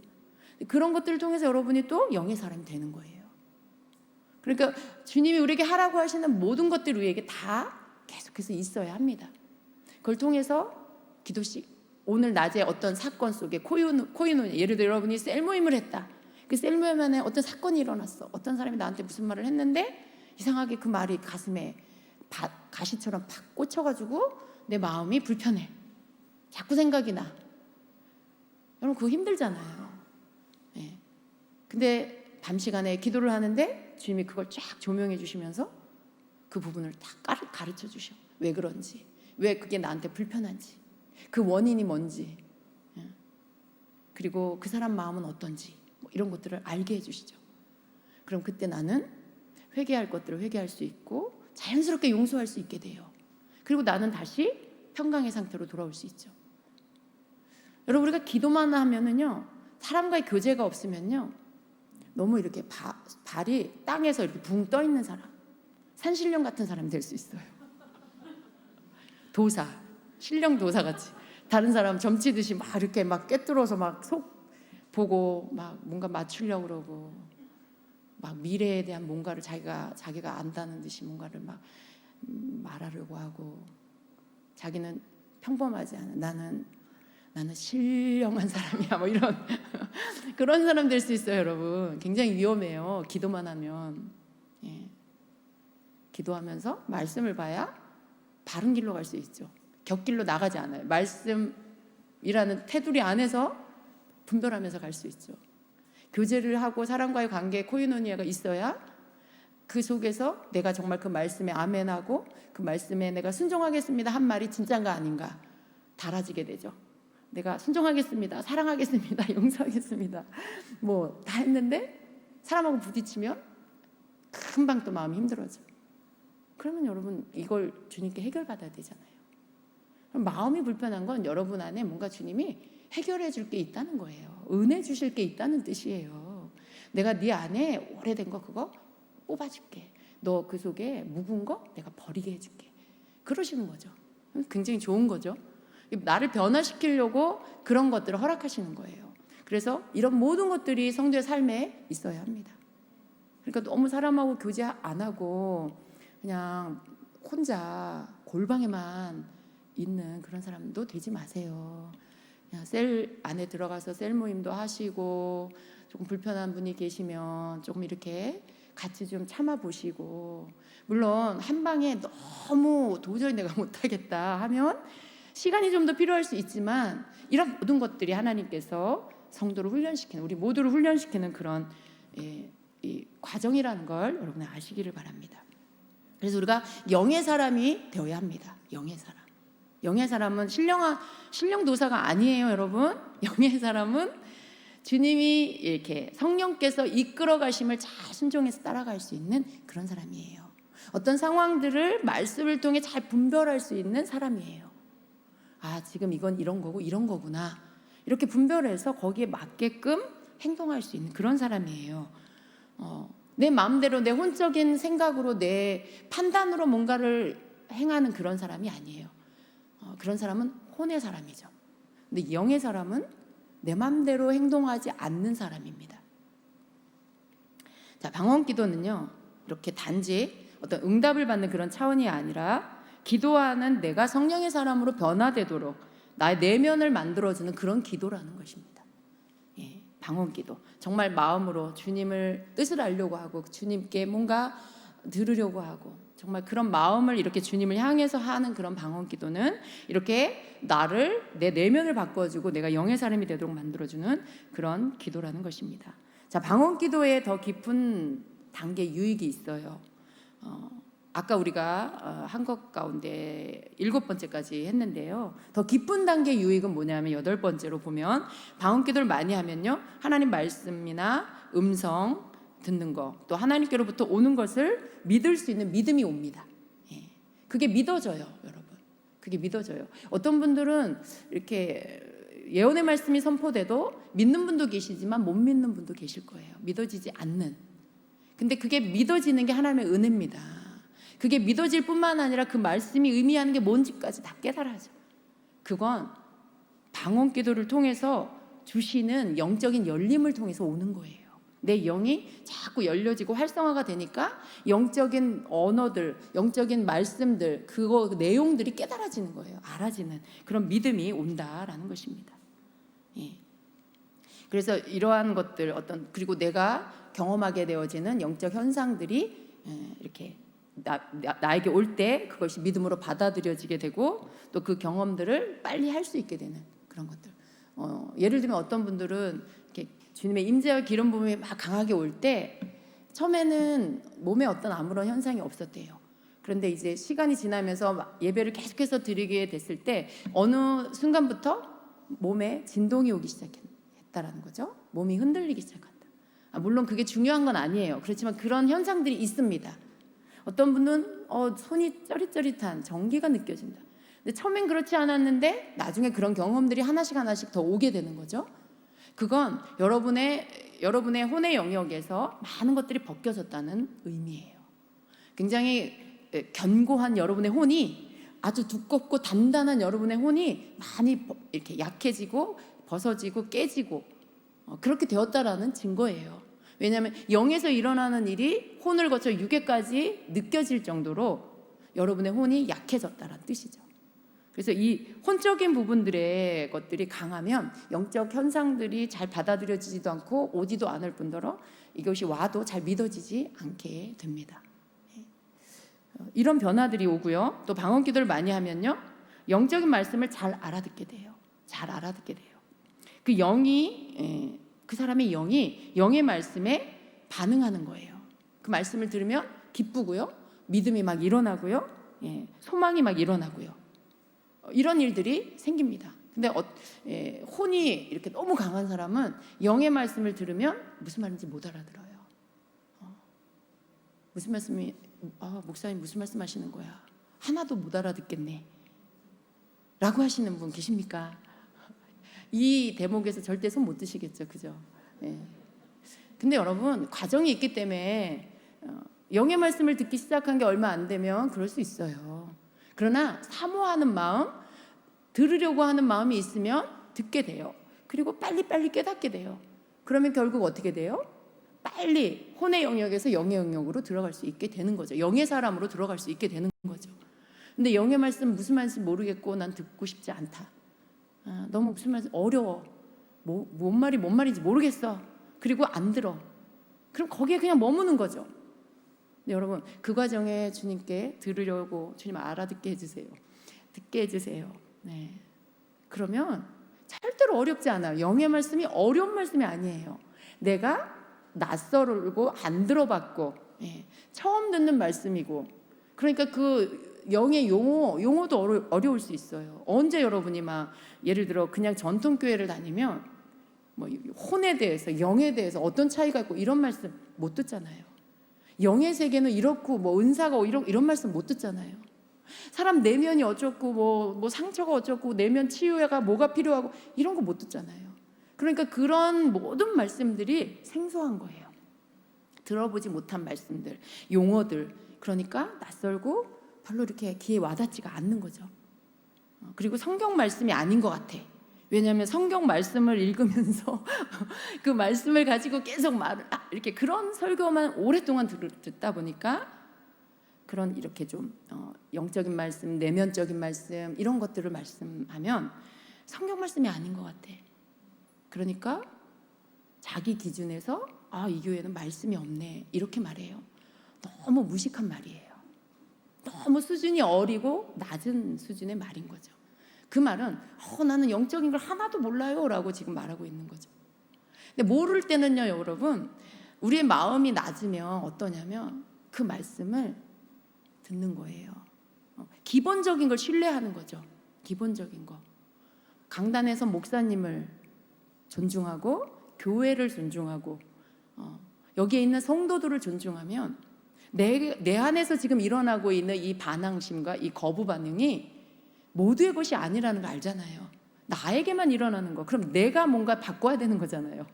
그런 것들을 통해서 여러분이 또 영의 사람이 되는 거예요. 그러니까 주님이 우리에게 하라고 하시는 모든 것들이 우리에게 다 계속해서 있어야 합니다. 그걸 통해서 기도식, 오늘 낮에 어떤 사건 속에 코인원, 예를 들어 여러분이 셀 모임을 했다. 그 셀 모임 안에 어떤 사건이 일어났어. 어떤 사람이 나한테 무슨 말을 했는데 이상하게 그 말이 가슴에 가시처럼 팍 꽂혀가지고 내 마음이 불편해. 자꾸 생각이 나. 여러분 그거 힘들잖아요. 네. 근데 밤 시간에 기도를 하는데 주님이 그걸 쫙 조명해 주시면서 그 부분을 다 가르쳐 주셔. 왜 그런지, 왜 그게 나한테 불편한지, 그 원인이 뭔지, 그리고 그 사람 마음은 어떤지, 뭐 이런 것들을 알게 해주시죠. 그럼 그때 나는 회개할 것들을 회개할 수 있고 자연스럽게 용서할 수 있게 돼요. 그리고 나는 다시 평강의 상태로 돌아올 수 있죠. 여러분 우리가 기도만 하면은요, 사람과의 교제가 없으면요, 너무 이렇게 발이 땅에서 이렇게 붕 떠 있는 사람, 산신령 같은 사람이 될 수 있어요. 도사, 신령 도사 같이 다른 사람 점치듯이 막 이렇게 막 꿰뚫어서 막 속 보고 막 뭔가 맞추려고 그러고 막 미래에 대한 뭔가를 자기가 안다는 듯이 뭔가를 막 말하려고 하고, 자기는 평범하지 않아. 나는 신령한 사람이야. 뭐 이런 그런 사람 될 수 있어요, 여러분. 굉장히 위험해요. 기도만 하면. 예. 기도하면서 말씀을 봐야 바른 길로 갈 수 있죠. 곁길로 나가지 않아요. 말씀이라는 테두리 안에서 분별하면서 갈 수 있죠. 교제를 하고 사람과의 관계에 코이노니아가 있어야 그 속에서 내가 정말 그 말씀에 아멘하고 그 말씀에 내가 순종하겠습니다 한 말이 진짜인가 아닌가 달라지게 되죠. 내가 순종하겠습니다, 사랑하겠습니다, 용서하겠습니다 뭐 다 했는데 사람하고 부딪히면 금방 또 마음이 힘들어져. 그러면 여러분 이걸 주님께 해결받아야 되잖아요. 그럼 마음이 불편한 건 여러분 안에 뭔가 주님이 해결해 줄 게 있다는 거예요. 은혜 주실 게 있다는 뜻이에요. 내가 네 안에 오래된 거 그거 뽑아줄게. 너 그 속에 묵은 거 내가 버리게 해줄게. 그러시는 거죠. 굉장히 좋은 거죠. 나를 변화시키려고 그런 것들을 허락하시는 거예요. 그래서 이런 모든 것들이 성도의 삶에 있어야 합니다. 그러니까 너무 사람하고 교제 안 하고 그냥 혼자 골방에만 있는 그런 사람도 되지 마세요. 그냥 셀 안에 들어가서 셀 모임도 하시고, 조금 불편한 분이 계시면 조금 이렇게 같이 좀 참아 보시고, 물론 한 방에 너무 도저히 내가 못하겠다 하면 시간이 좀 더 필요할 수 있지만, 이런 모든 것들이 하나님께서 성도를 훈련시키는, 우리 모두를 훈련시키는 그런 이 과정이라는 걸 여러분 아시기를 바랍니다. 그래서 우리가 영의 사람이 되어야 합니다. 영의 사람. 영의 사람은 신령 도사가 아니에요, 여러분. 영의 사람은 주님이 이렇게 성령께서 이끌어 가심을 잘 순종해서 따라갈 수 있는 그런 사람이에요. 어떤 상황들을 말씀을 통해 잘 분별할 수 있는 사람이에요. 아, 지금 이건 이런 거고 이런 거구나. 이렇게 분별해서 거기에 맞게끔 행동할 수 있는 그런 사람이에요. 내 마음대로 내 혼적인 생각으로 내 판단으로 뭔가를 행하는 그런 사람이 아니에요. 그런 사람은 혼의 사람이죠. 근데 영의 사람은 내 마음대로 행동하지 않는 사람입니다. 자, 방언 기도는요, 이렇게 단지 어떤 응답을 받는 그런 차원이 아니라 기도하는 내가 성령의 사람으로 변화되도록 나의 내면을 만들어주는 그런 기도라는 것입니다. 예, 방언 기도. 정말 마음으로 주님을 뜻을 알려고 하고 주님께 뭔가 들으려고 하고 정말 그런 마음을 이렇게 주님을 향해서 하는 그런 방언 기도는 이렇게 나를 내 내면을 바꿔주고 내가 영의 사람이 되도록 만들어주는 그런 기도라는 것입니다. 자, 방언 기도에 더 깊은 단계 유익이 있어요. 아까 우리가 한 것 가운데 7번째까지 했는데요. 더 깊은 단계 유익은 뭐냐면 8번째로 보면 방언 기도를 많이 하면요, 하나님 말씀이나 음성 듣는 거, 또 하나님께로부터 오는 것을 믿을 수 있는 믿음이 옵니다. 예. 그게 믿어져요, 여러분. 그게 믿어져요. 어떤 분들은 이렇게 예언의 말씀이 선포돼도 믿는 분도 계시지만 못 믿는 분도 계실 거예요. 믿어지지 않는. 근데 그게 믿어지는 게 하나님의 은혜입니다. 그게 믿어질 뿐만 아니라 그 말씀이 의미하는 게 뭔지까지 다 깨달아져. 그건 방언 기도를 통해서 주시는 영적인 열림을 통해서 오는 거예요. 내 영이 자꾸 열려지고 활성화가 되니까 영적인 언어들, 영적인 말씀들, 그 내용들이 깨달아지는 거예요. 알아지는 그런 믿음이 온다라는 것입니다. 예. 그래서 이러한 것들 그리고 내가 경험하게 되어지는 영적 현상들이 이렇게 나에게 올 때 그것이 믿음으로 받아들여지게 되고 또 그 경험들을 빨리 할 수 있게 되는 그런 것들. 예를 들면 어떤 분들은 이렇게 주님의 임재와 기름 부음이 막 강하게 올 때 처음에는 몸에 어떤 아무런 현상이 없었대요. 그런데 이제 시간이 지나면서 예배를 계속해서 드리게 됐을 때 어느 순간부터 몸에 진동이 오기 시작했다라는 거죠. 몸이 흔들리기 시작한다. 물론 그게 중요한 건 아니에요. 그렇지만 그런 현상들이 있습니다. 어떤 분은 손이 쩌릿쩌릿한 전기가 느껴진다. 근데 처음엔 그렇지 않았는데 나중에 그런 경험들이 하나씩 더 오게 되는 거죠. 그건 여러분의 혼의 영역에서 많은 것들이 벗겨졌다는 의미예요. 굉장히 견고한 여러분의 혼이, 아주 두껍고 단단한 여러분의 혼이 많이 이렇게 약해지고 벗어지고 깨지고 그렇게 되었다라는 증거예요. 왜냐하면 영에서 일어나는 일이 혼을 거쳐 육에까지 느껴질 정도로 여러분의 혼이 약해졌다라는 뜻이죠. 그래서 이 혼적인 부분들의 것들이 강하면 영적 현상들이 잘 받아들여지지도 않고 오지도 않을 뿐더러 이것이 와도 잘 믿어지지 않게 됩니다. 이런 변화들이 오고요. 또 방언 기도를 많이 하면요, 영적인 말씀을 잘 알아듣게 돼요. 잘 알아듣게 돼요. 그 영이 그 사람의 영이 영의 말씀에 반응하는 거예요. 그 말씀을 들으면 기쁘고요, 믿음이 막 일어나고요, 소망이 막 일어나고요. 이런 일들이 생깁니다. 근데 혼이 이렇게 너무 강한 사람은 영의 말씀을 들으면 무슨 말인지 못 알아들어요. 무슨 말씀이 목사님 무슨 말씀하시는 거야? 하나도 못 알아듣겠네 라고 하시는 분 계십니까? 이 대목에서 절대 손 못 드시겠죠, 그죠? 근데 여러분, 과정이 있기 때문에 영의 말씀을 듣기 시작한 게 얼마 안 되면 그럴 수 있어요. 그러나 사모하는 마음, 들으려고 하는 마음이 있으면 듣게 돼요. 그리고 빨리빨리 깨닫게 돼요. 그러면 결국 어떻게 돼요? 빨리 혼의 영역에서 영의 영역으로 들어갈 수 있게 되는 거죠. 영의 사람으로 들어갈 수 있게 되는 거죠. 근데 영의 말씀 무슨 말인지 모르겠고 난 듣고 싶지 않다. 너무 무슨 말인지 어려워. 뭔 말인지 모르겠어. 그리고 안 들어. 그럼 거기에 그냥 머무는 거죠. 근데 여러분, 그 과정에 주님께 들으려고 주님 알아듣게 해주세요. 듣게 해주세요. 네. 그러면 절대로 어렵지 않아요. 영의 말씀이 어려운 말씀이 아니에요. 내가 낯설고 안 들어봤고 처음 듣는 말씀이고, 그러니까 그 영의 용어도 어려울 수 있어요. 언제 여러분이 막 예를 들어 그냥 전통교회를 다니면 뭐 혼에 대해서 영에 대해서 어떤 차이가 있고 이런 말씀 못 듣잖아요. 영의 세계는 이렇고 뭐 은사가 이런 말씀 못 듣잖아요. 사람 내면이 어쩌고 뭐 상처가 어쩌고 내면 치유가 뭐가 필요하고 이런 거 못 듣잖아요. 그러니까 그런 모든 말씀들이 생소한 거예요. 들어보지 못한 말씀들, 용어들, 그러니까 낯설고 별로 이렇게 귀에 와닿지가 않는 거죠. 그리고 성경 말씀이 아닌 것 같아. 왜냐하면 성경 말씀을 읽으면서 그 말씀을 가지고 계속 이렇게 그런 설교만 오랫동안 듣다 보니까 그런 이렇게 좀 영적인 말씀, 내면적인 말씀 이런 것들을 말씀하면 성경 말씀이 아닌 것 같아. 그러니까 자기 기준에서 이 교회는 말씀이 없네 이렇게 말해요. 너무 무식한 말이에요. 너무 수준이 어리고 낮은 수준의 말인 거죠. 그 말은 나는 영적인 걸 하나도 몰라요 라고 지금 말하고 있는 거죠. 근데 모를 때는요, 여러분, 우리의 마음이 낮으면 어떠냐면 그 말씀을 듣는 거예요. 기본적인 걸 신뢰하는 거죠. 기본적인 거. 강단에서 목사님을 존중하고 교회를 존중하고 여기에 있는 성도들을 존중하면 내 안에서 지금 일어나고 있는 이 반항심과 이 거부 반응이 모두의 것이 아니라는 거 알잖아요. 나에게만 일어나는 거. 그럼 내가 뭔가 바꿔야 되는 거잖아요.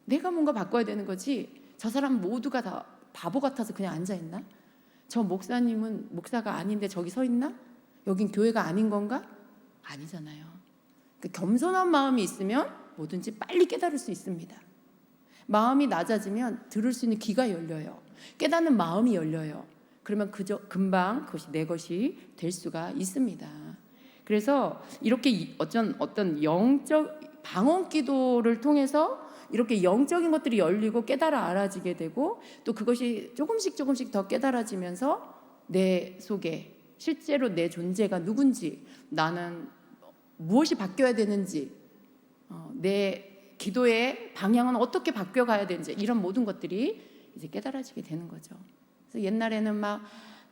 내가 뭔가 바꿔야 되는 거지. 저 사람 모두가 다 바보 같아서 그냥 앉아있나? 저 목사님은 목사가 아닌데 저기 서 있나? 여긴 교회가 아닌 건가? 아니잖아요. 그 겸손한 마음이 있으면 뭐든지 빨리 깨달을 수 있습니다. 마음이 낮아지면 들을 수 있는 귀가 열려요. 깨닫는 마음이 열려요. 그러면 그저 금방 그것이 내 것이 될 수가 있습니다. 그래서 이렇게 어떤 영적 방언 기도를 통해서 이렇게 영적인 것들이 열리고 깨달아 알아지게 되고, 또 그것이 조금씩 더 깨달아지면서 내 속에 실제로 내 존재가 누군지, 나는 무엇이 바뀌어야 되는지, 내 기도의 방향은 어떻게 바뀌어가야 되는지, 이런 모든 것들이 이제 깨달아지게 되는 거죠. 그래서 옛날에는 막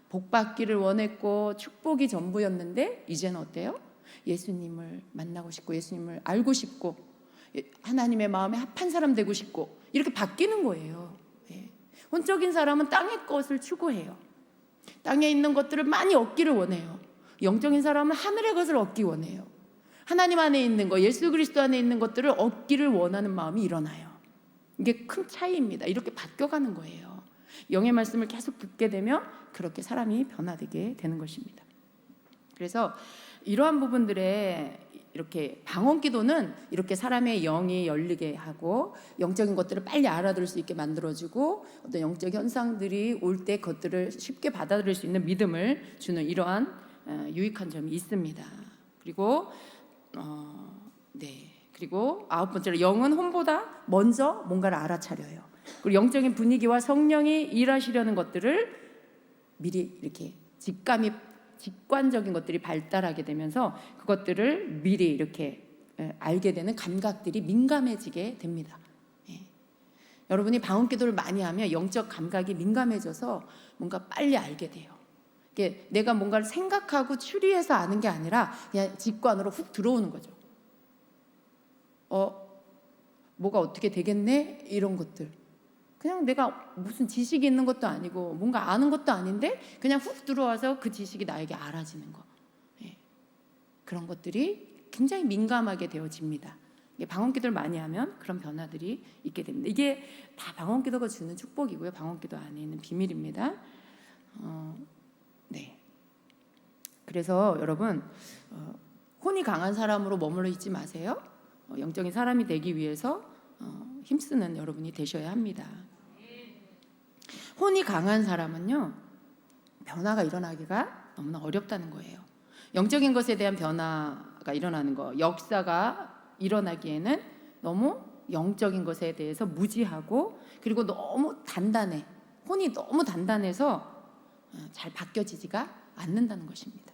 복받기를 원했고 축복이 전부였는데 이제는 어때요? 예수님을 만나고 싶고 예수님을 알고 싶고 하나님의 마음에 합한 사람 되고 싶고 이렇게 바뀌는 거예요. 혼적인 사람은 땅의 것을 추구해요. 땅에 있는 것들을 많이 얻기를 원해요. 영적인 사람은 하늘의 것을 얻기 원해요. 하나님 안에 있는 것, 예수 그리스도 안에 있는 것들을 얻기를 원하는 마음이 일어나요. 이게 큰 차이입니다. 이렇게 바뀌어가는 거예요. 영의 말씀을 계속 듣게 되면 그렇게 사람이 변화되게 되는 것입니다. 그래서 이러한 부분들에 이렇게 방언 기도는 이렇게 사람의 영이 열리게 하고 영적인 것들을 빨리 알아들을 수 있게 만들어주고 어떤 영적 현상들이 올 때 그것들을 쉽게 받아들일 수 있는 믿음을 주는 이러한 유익한 점이 있습니다. 그리고 그리고 아홉 번째로, 영은 혼보다 먼저 뭔가를 알아차려요. 그리고 영적인 분위기와 성령이 일하시려는 것들을 미리 이렇게 직관적인 것들이 발달하게 되면서 그것들을 미리 이렇게 알게 되는 감각들이 민감해지게 됩니다. 여러분이 방언 기도를 많이 하면 영적 감각이 민감해져서 뭔가 빨리 알게 돼요. 이게 내가 뭔가를 생각하고 추리해서 아는 게 아니라 그냥 직관으로 훅 들어오는 거죠. 뭐가 어떻게 되겠네? 이런 것들. 그냥 내가 무슨 지식이 있는 것도 아니고 뭔가 아는 것도 아닌데 그냥 훅 들어와서 그 지식이 나에게 알아지는 거. 그런 것들이 굉장히 민감하게 되어집니다. 방언 기도를 많이 하면 그런 변화들이 있게 됩니다. 이게 다 방언 기도가 주는 축복이고요. 방언 기도 안에 있는 비밀입니다. 그래서 여러분, 혼이 강한 사람으로 머물러 있지 마세요. 영적인 사람이 되기 위해서 힘쓰는 여러분이 되셔야 합니다. 혼이 강한 사람은요, 변화가 일어나기가 너무나 어렵다는 거예요. 영적인 것에 대한 변화가 일어나는 거, 역사가 일어나기에는 너무 영적인 것에 대해서 무지하고, 그리고 너무 단단해. 혼이 너무 단단해서 잘 바뀌어지지가 않는다는 것입니다.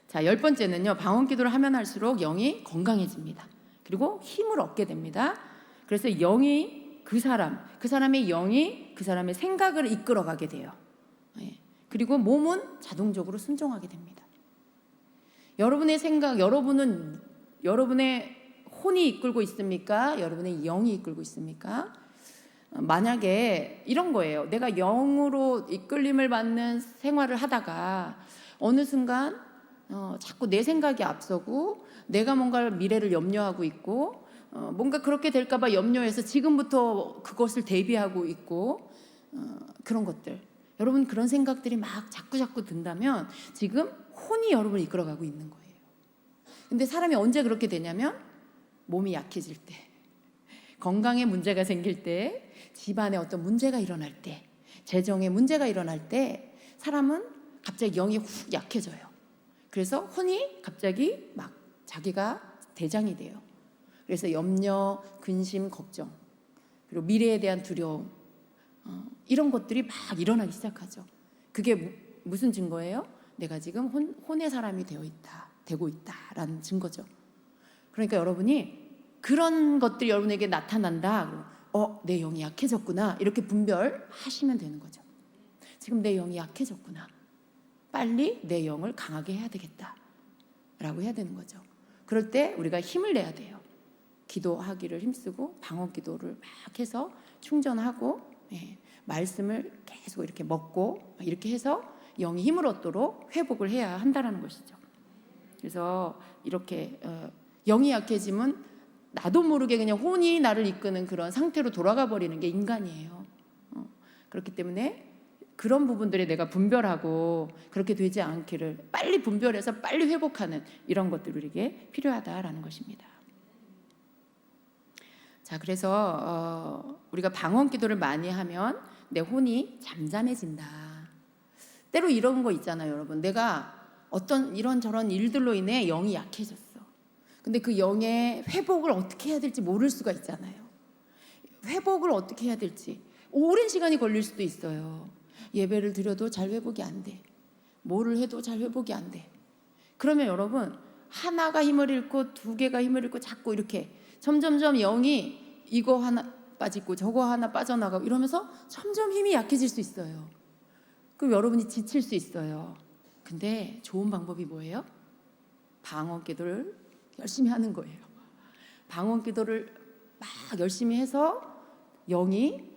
자, 10번째는요, 방언 기도를 하면 할수록 영이 건강해집니다. 그리고 힘을 얻게 됩니다. 그래서 영이 그 사람의 영이 그 사람의 생각을 이끌어가게 돼요. 그리고 몸은 자동적으로 순종하게 됩니다. 여러분의 생각, 여러분의 혼이 이끌고 있습니까? 여러분의 영이 이끌고 있습니까? 만약에 이런 거예요. 내가 영으로 이끌림을 받는 생활을 하다가 어느 순간 자꾸 내 생각이 앞서고 내가 뭔가 미래를 염려하고 있고 뭔가 그렇게 될까봐 염려해서 지금부터 그것을 대비하고 있고 그런 것들, 여러분 그런 생각들이 막 자꾸 든다면 지금 혼이 여러분을 이끌어가고 있는 거예요. 근데 사람이 언제 그렇게 되냐면 몸이 약해질 때, 건강에 문제가 생길 때, 집안에 어떤 문제가 일어날 때, 재정에 문제가 일어날 때 사람은 갑자기 영이 훅 약해져요. 그래서 혼이 갑자기 막 자기가 대장이 돼요. 그래서 염려, 근심, 걱정, 그리고 미래에 대한 두려움, 이런 것들이 막 일어나기 시작하죠. 그게 무슨 증거예요? 내가 지금 혼의 사람이 되고 있다라는 증거죠. 그러니까 여러분이 그런 것들이 여러분에게 나타난다, 내 영이 약해졌구나, 이렇게 분별하시면 되는 거죠. 지금 내 영이 약해졌구나, 빨리 내 영을 강하게 해야 되겠다라고 해야 되는 거죠. 그럴 때 우리가 힘을 내야 돼요. 기도하기를 힘쓰고 방언 기도를 막 해서 충전하고 말씀을 계속 이렇게 먹고 이렇게 해서 영이 힘을 얻도록 회복을 해야 한다라는 것이죠. 그래서 이렇게 영이 약해지면 나도 모르게 그냥 혼이 나를 이끄는 그런 상태로 돌아가 버리는 게 인간이에요. 그렇기 때문에 그런 부분들에 내가 분별하고 그렇게 되지 않기를 빨리 분별해서 빨리 회복하는 이런 것들이 우리에게 필요하다라는 것입니다. 자, 그래서 우리가 방언 기도를 많이 하면 내 혼이 잠잠해진다. 때로 이런 거 있잖아요, 여러분. 내가 어떤 이런저런 일들로 인해 영이 약해졌어. 근데 그 영의 회복을 어떻게 해야 될지 모를 수가 있잖아요. 회복을 어떻게 해야 될지 오랜 시간이 걸릴 수도 있어요. 예배를 드려도 잘 회복이 안 돼. 뭐를 해도 잘 회복이 안 돼. 그러면 여러분, 하나가 힘을 잃고 두 개가 힘을 잃고 자꾸 이렇게 점점점 영이 이거 하나 빠지고 저거 하나 빠져나가고 이러면서 점점 힘이 약해질 수 있어요. 그럼 여러분이 지칠 수 있어요. 근데 좋은 방법이 뭐예요? 방언 기도를 열심히 하는 거예요. 방언 기도를 막 열심히 해서 영이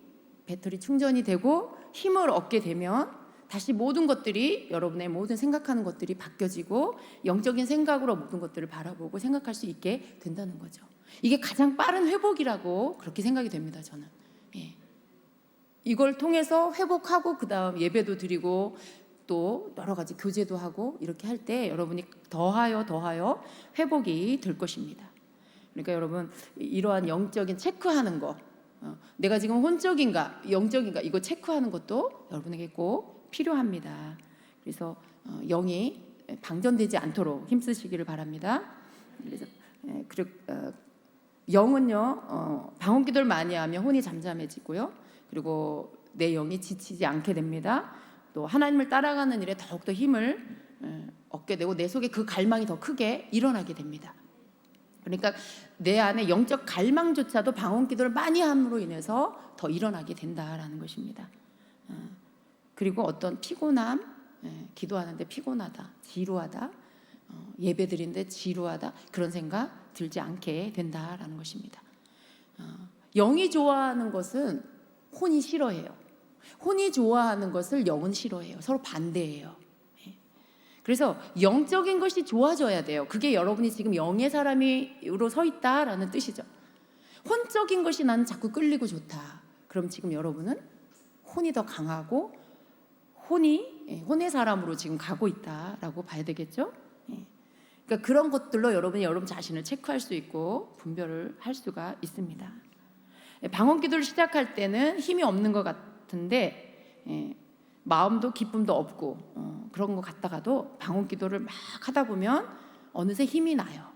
배터리 충전이 되고 힘을 얻게 되면 다시 모든 것들이, 여러분의 모든 생각하는 것들이 바뀌어지고 영적인 생각으로 모든 것들을 바라보고 생각할 수 있게 된다는 거죠. 이게 가장 빠른 회복이라고 그렇게 생각이 됩니다, 저는. 예. 이걸 통해서 회복하고 그 다음 예배도 드리고 또 여러 가지 교제도 하고 이렇게 할 때 여러분이 더하여 회복이 될 것입니다. 그러니까 여러분, 이러한 영적인 체크하는 거, 내가 지금 혼적인가 영적인가 이거 체크하는 것도 여러분에게 꼭 필요합니다. 그래서 영이 방전되지 않도록 힘쓰시기를 바랍니다. 그래서 영은요, 방언 기도를 많이 하면 혼이 잠잠해지고요, 그리고 내 영이 지치지 않게 됩니다. 또 하나님을 따라가는 일에 더욱더 힘을 얻게 되고 내 속에 그 갈망이 더 크게 일어나게 됩니다. 그러니까 내 안에 영적 갈망조차도 방언 기도를 많이 함으로 인해서 더 일어나게 된다라는 것입니다. 그리고 어떤 피곤함, 기도하는데 피곤하다, 지루하다, 예배 드리는데 지루하다, 그런 생각 들지 않게 된다라는 것입니다. 영이 좋아하는 것은 혼이 싫어해요. 혼이 좋아하는 것을 영은 싫어해요. 서로 반대예요. 그래서 영적인 것이 좋아져야 돼요. 그게 여러분이 지금 영의 사람으로 서 있다라는 뜻이죠. 혼적인 것이 나는 자꾸 끌리고 좋다. 그럼 지금 여러분은 혼이 더 강하고 혼의 사람으로 지금 가고 있다라고 봐야 되겠죠. 그러니까 그런 것들로 여러분이 여러분 자신을 체크할 수 있고 분별을 할 수가 있습니다. 방언 기도를 시작할 때는 힘이 없는 것 같은데 마음도 기쁨도 없고 그런 것 같다가도 방언 기도를 막 하다 보면 어느새 힘이 나요.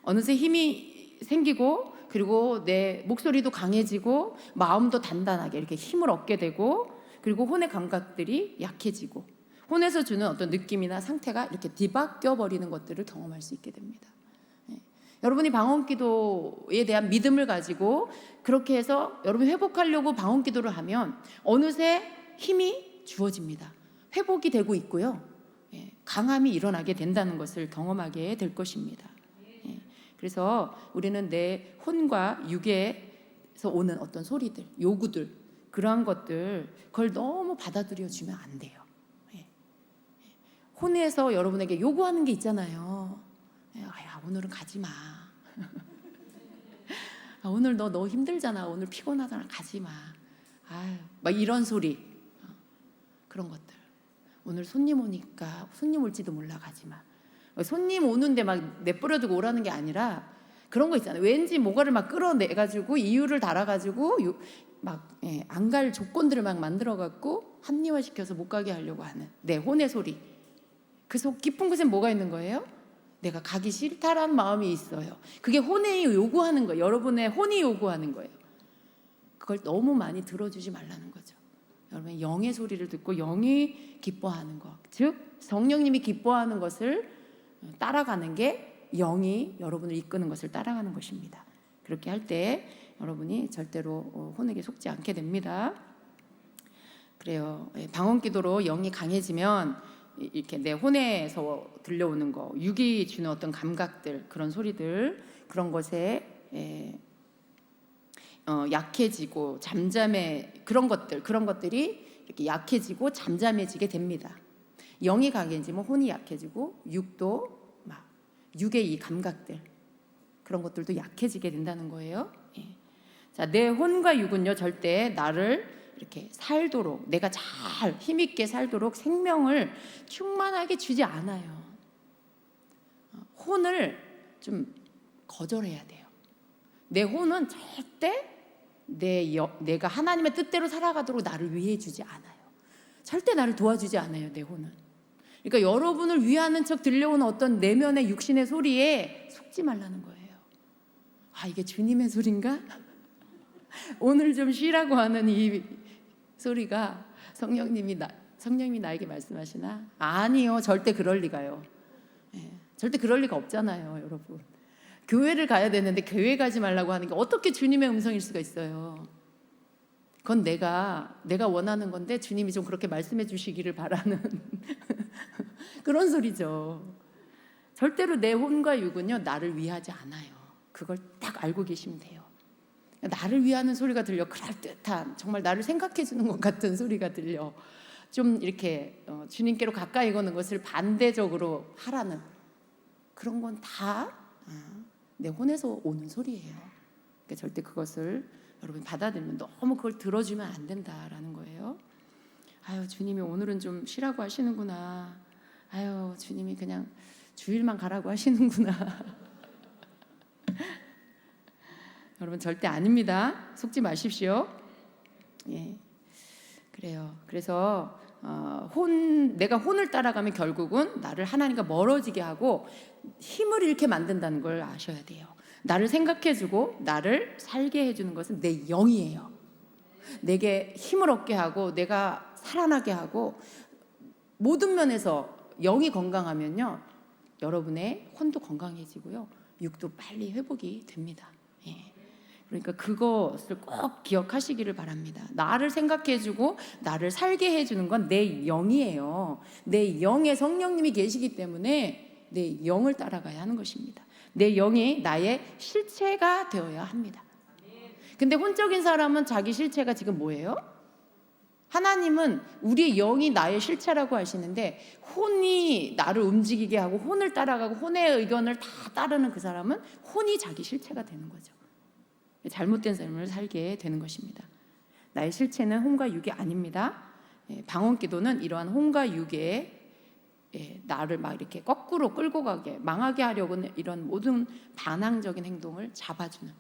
어느새 힘이 생기고 그리고 내 목소리도 강해지고 마음도 단단하게 이렇게 힘을 얻게 되고 그리고 혼의 감각들이 약해지고 혼에서 주는 어떤 느낌이나 상태가 이렇게 뒤바뀌어 버리는 것들을 경험할 수 있게 됩니다. 여러분이 방언 기도에 대한 믿음을 가지고 그렇게 해서 여러분이 회복하려고 방언 기도를 하면 어느새 힘이 주어집니다. 회복이 되고 있고요, 강함이 일어나게 된다는 것을 경험하게 될 것입니다. 그래서 우리는 내 혼과 육에서 오는 어떤 소리들, 요구들, 그러한 것들 그걸 너무 받아들여 주면 안 돼요. 혼에서 여러분에게 요구하는 게 있잖아요. 야, 오늘은 가지 마. 오늘 너 힘들잖아. 오늘 피곤하잖아. 가지 마. 막 이런 소리, 그런 것들. 오늘 손님 오니까 손님 올지도 몰라, 가지 마. 손님 오는데 막 내버려두고 오라는 게 아니라 그런 거 있잖아요. 왠지 뭐가를 막 끌어내가지고 이유를 달아가지고 막 안 갈 조건들을 막 만들어갖고 합리화시켜서 못 가게 하려고 하는 내 혼의 소리. 그 속 깊은 곳에 뭐가 있는 거예요? 내가 가기 싫다라는 마음이 있어요. 그게 혼이 요구하는 거예요. 여러분의 혼이 요구하는 거예요. 그걸 너무 많이 들어주지 말라는 거죠. 여러분, 영의 소리를 듣고 영이 기뻐하는 것, 즉 성령님이 기뻐하는 것을 따라가는 게 영이 여러분을 이끄는 것을 따라가는 것입니다. 그렇게 할 때 여러분이 절대로 혼에게 속지 않게 됩니다. 그래요. 방언 기도로 영이 강해지면 이렇게 내 혼에서 들려오는 거, 육이 주는 어떤 감각들, 그런 소리들, 그런 것에 약해지고 그런 것들이 이렇게 약해지고 잠잠해지게 됩니다. 영이 강해지면 혼이 약해지고 육도 막 육의 이 감각들, 그런 것들도 약해지게 된다는 거예요. 자, 내 혼과 육은요 절대 나를 이렇게 살도록, 내가 잘 힘있게 살도록 생명을 충만하게 주지 않아요. 혼을 좀 거절해야 돼요. 내 혼은 절대 내가 하나님의 뜻대로 살아가도록 나를 위해 주지 않아요. 절대 나를 도와주지 않아요, 내 혼은. 그러니까 여러분을 위하는 척 들려오는 어떤 내면의 육신의 소리에 속지 말라는 거예요. 아, 이게 주님의 소리인가? 오늘 좀 쉬라고 하는 이 소리가 성령님이 나에게 말씀하시나? 아니요, 절대 그럴 리가요. 절대 그럴 리가 없잖아요, 여러분. 교회를 가야 되는데 교회 가지 말라고 하는 게 어떻게 주님의 음성일 수가 있어요? 그건 내가 원하는 건데 주님이 좀 그렇게 말씀해 주시기를 바라는 그런 소리죠. 절대로 내 혼과 육은요, 나를 위하지 않아요. 그걸 딱 알고 계시면 돼요. 나를 위하는 소리가 들려, 그럴듯한, 정말 나를 생각해 주는 것 같은 소리가 들려, 좀 이렇게 주님께로 가까이 가는 것을 반대적으로 하라는, 그런 건 다 내 혼에서 오는 소리예요. 그러니까 절대 그것을 여러분 받아들이면, 너무 그걸 들어주면 안 된다라는 거예요. 아유, 주님이 오늘은 좀 쉬라고 하시는구나. 아유, 주님이 그냥 주일만 가라고 하시는구나. 여러분, 절대 아닙니다. 속지 마십시오. 예, 그래요. 그래서 내가 혼을 따라가면 결국은 나를 하나님과 멀어지게 하고 힘을 잃게 만든다는 걸 아셔야 돼요. 나를 생각해주고 나를 살게 해주는 것은 내 영이에요. 내게 힘을 얻게 하고 내가 살아나게 하고, 모든 면에서 영이 건강하면요, 여러분의 혼도 건강해지고요, 육도 빨리 회복이 됩니다. 예. 그러니까 그것을 꼭 기억하시기를 바랍니다. 나를 생각해주고 나를 살게 해주는 건 내 영이에요. 내 영에 성령님이 계시기 때문에 내 영을 따라가야 하는 것입니다. 내 영이 나의 실체가 되어야 합니다. 근데 혼적인 사람은 자기 실체가 지금 뭐예요? 하나님은 우리의 영이 나의 실체라고 하시는데, 혼이 나를 움직이게 하고 혼을 따라가고 혼의 의견을 다 따르는 그 사람은 혼이 자기 실체가 되는 거죠. 잘못된 삶을 살게 되는 것입니다. 나의 실체는 혼과 육이 아닙니다. 방언기도는 이러한 혼과 육의 나를 막 이렇게 거꾸로 끌고 가게, 망하게 하려고 하는 이런 모든 반항적인 행동을 잡아주는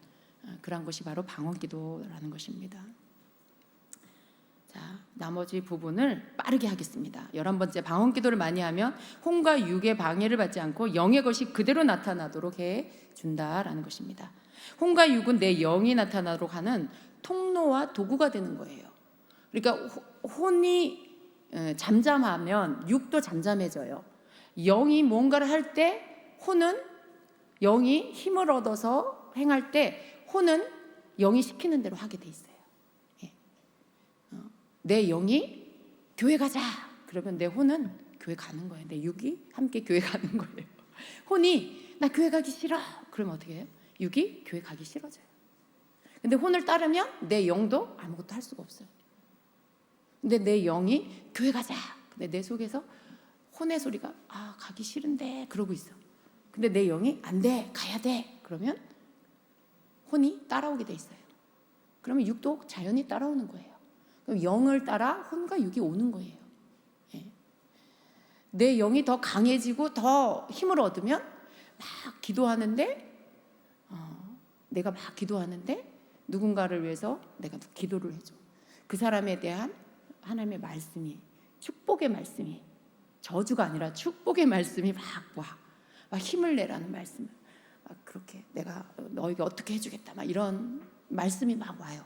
그런 것이 바로 방언기도라는 것입니다. 자, 나머지 부분을 빠르게 하겠습니다. 11번째, 방언기도를 많이 하면 혼과 육의 방해를 받지 않고 영의 것이 그대로 나타나도록 해준다라는 것입니다. 혼과 육은 내 영이 나타나도록 하는 통로와 도구가 되는 거예요. 그러니까 혼이 잠잠하면 육도 잠잠해져요. 영이 뭔가를 할 때 혼은, 영이 힘을 얻어서 행할 때 혼은 영이 시키는 대로 하게 돼 있어요. 내 영이 교회 가자 그러면 내 혼은 교회 가는 거예요. 내 육이 함께 교회 가는 거예요. 혼이 나 교회 가기 싫어 그러면 어떻게 해요? 육이 교회 가기 싫어져요. 근데 혼을 따르면 내 영도 아무것도 할 수가 없어요. 근데 내 영이 교회 가자, 근데 내 속에서 혼의 소리가 가기 싫은데 그러고 있어. 근데 내 영이 안 돼, 가야 돼 그러면 혼이 따라오게 돼 있어요. 그러면 육도 자연히 따라오는 거예요. 그럼 영을 따라 혼과 육이 오는 거예요. 내 영이 더 강해지고 더 힘을 얻으면 막 기도하는데, 내가 막 기도하는데 누군가를 위해서 내가 기도를 해줘. 그 사람에 대한 하나님의 말씀이, 축복의 말씀이, 저주가 아니라 축복의 말씀이 막 힘을 내라는 말씀을 막 그렇게, 내가 너에게 어떻게 해주겠다 막 이런 말씀이 막 와요.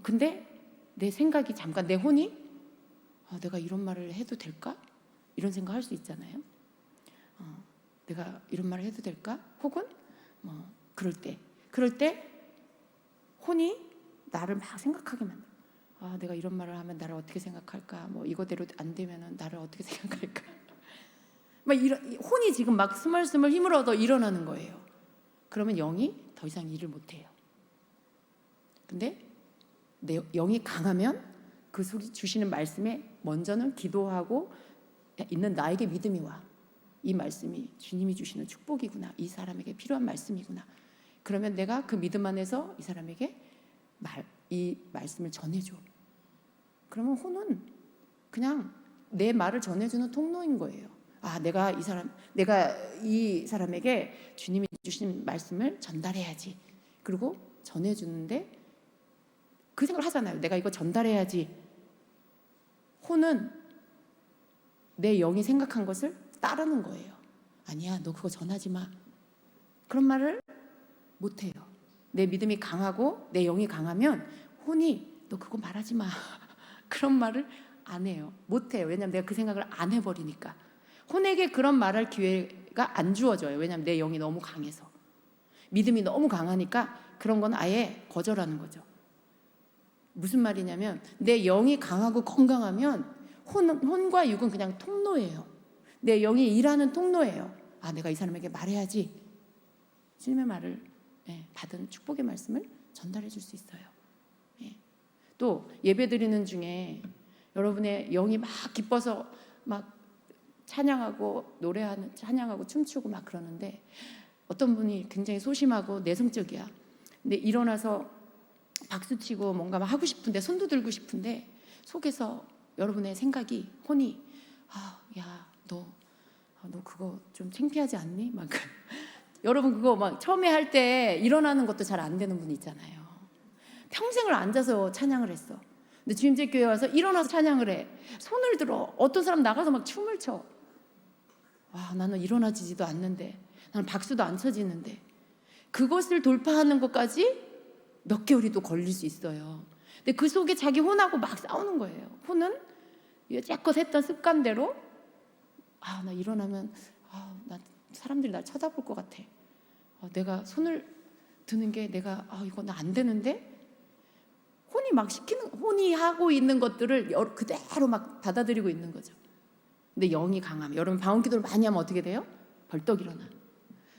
근데 내 생각이 잠깐, 내 혼이 내가 이런 말을 해도 될까? 이런 생각 할 수 있잖아요. 내가 이런 말을 해도 될까? 혹은 그럴 때 혼이 나를 막 생각하게 만들어. 내가 이런 말을 하면 나를 어떻게 생각할까? 이거대로 안 되면은 나를 어떻게 생각할까? 막 이런 혼이 지금 막 스멀스멀 힘을 얻어 일어나는 거예요. 그러면 영이 더 이상 일을 못 해요. 근데 내 영이 강하면 그 소리 주시는 말씀에 먼저는 기도하고 있는 나에게 믿음이 와. 이 말씀이 주님이 주시는 축복이구나. 이 사람에게 필요한 말씀이구나. 그러면 내가 그 믿음 안에서 이 사람에게 이 말씀을 전해줘. 그러면 혼은 그냥 내 말을 전해주는 통로인 거예요. 내가 이 사람에게 주님이 주신 말씀을 전달해야지. 그리고 전해주는데 그 생각을 하잖아요. 내가 이거 전달해야지. 혼은 내 영이 생각한 것을 따르는 거예요. 아니야, 너 그거 전하지 마. 그런 말을 못해요. 내 믿음이 강하고 내 영이 강하면 혼이 너 그거 말하지 마. 그런 말을 안 해요. 못해요. 왜냐하면 내가 그 생각을 안 해버리니까. 혼에게 그런 말할 기회가 안 주어져요. 왜냐하면 내 영이 너무 강해서. 믿음이 너무 강하니까 그런 건 아예 거절하는 거죠. 무슨 말이냐면 내 영이 강하고 건강하면 혼과 육은 그냥 통로예요. 내 영이 일하는 통로예요. 내가 이 사람에게 말해야지. 주님의 말을 받은 축복의 말씀을 전달해 줄 수 있어요. 또 예배 드리는 중에 여러분의 영이 막 기뻐서 막 찬양하고 노래하는, 찬양하고 춤추고 막 그러는데 어떤 분이 굉장히 소심하고 내성적이야. 근데 일어나서 박수치고 뭔가 막 하고 싶은데, 손도 들고 싶은데 속에서 여러분의 생각이, 혼이 야, 너 그거 좀 창피하지 않니? 막 여러분 그거 막 처음에 할 때 일어나는 것도 잘 안 되는 분 있잖아요. 평생을 앉아서 찬양을 했어. 근데 주임제 교회 와서 일어나서 찬양을 해. 손을 들어. 어떤 사람 나가서 막 춤을 춰. 나는 일어나지지도 않는데, 나는 박수도 안 쳐지는데, 그것을 돌파하는 것까지 몇 개월이 또 걸릴 수 있어요. 근데 그 속에 자기 혼하고 막 싸우는 거예요. 혼은 여태껏 했던 습관대로 나 일어나면 나 사람들이 날 쳐다볼 것 같아. 내가 손을 드는 게 내가 이거 나 안 되는데, 혼이 하고 있는 것들을 그대로 막 받아들이고 있는 거죠. 근데 영이 강하면, 여러분 방언기도를 많이 하면 어떻게 돼요? 벌떡 일어나.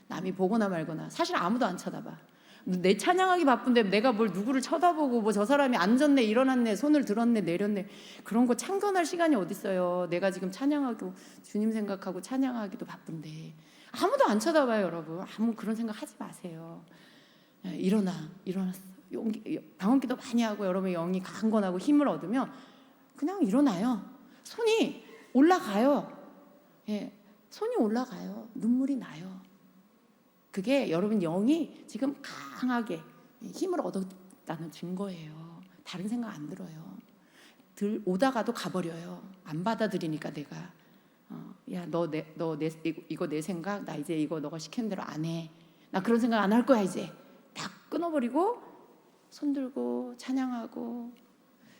남이 보거나 말거나, 사실 아무도 안 쳐다봐. 내 찬양하기 바쁜데 내가 뭘 누구를 쳐다보고 뭐 저 사람이 앉았네 일어났네 손을 들었네 내렸네, 그런 거 참견할 시간이 어딨어요. 내가 지금 찬양하고 주님 생각하고 찬양하기도 바쁜데 아무도 안 쳐다봐요. 여러분 아무 그런 생각 하지 마세요. 일어났어. 방언기도 많이 하고 여러분의 영이 강건하고 힘을 얻으면 그냥 일어나요. 손이 올라가요. 손이 올라가요. 눈물이 나요. 그게 여러분 영이 지금 강하게 힘을 얻었다는 증거예요. 다른 생각 안 들어요. 오다가도 가버려요. 안 받아들이니까 내가 야, 이거 내 생각, 나 이제 이거 너가 시키는 대로 안 해. 나 그런 생각 안 할 거야. 이제 다 끊어버리고 손 들고 찬양하고,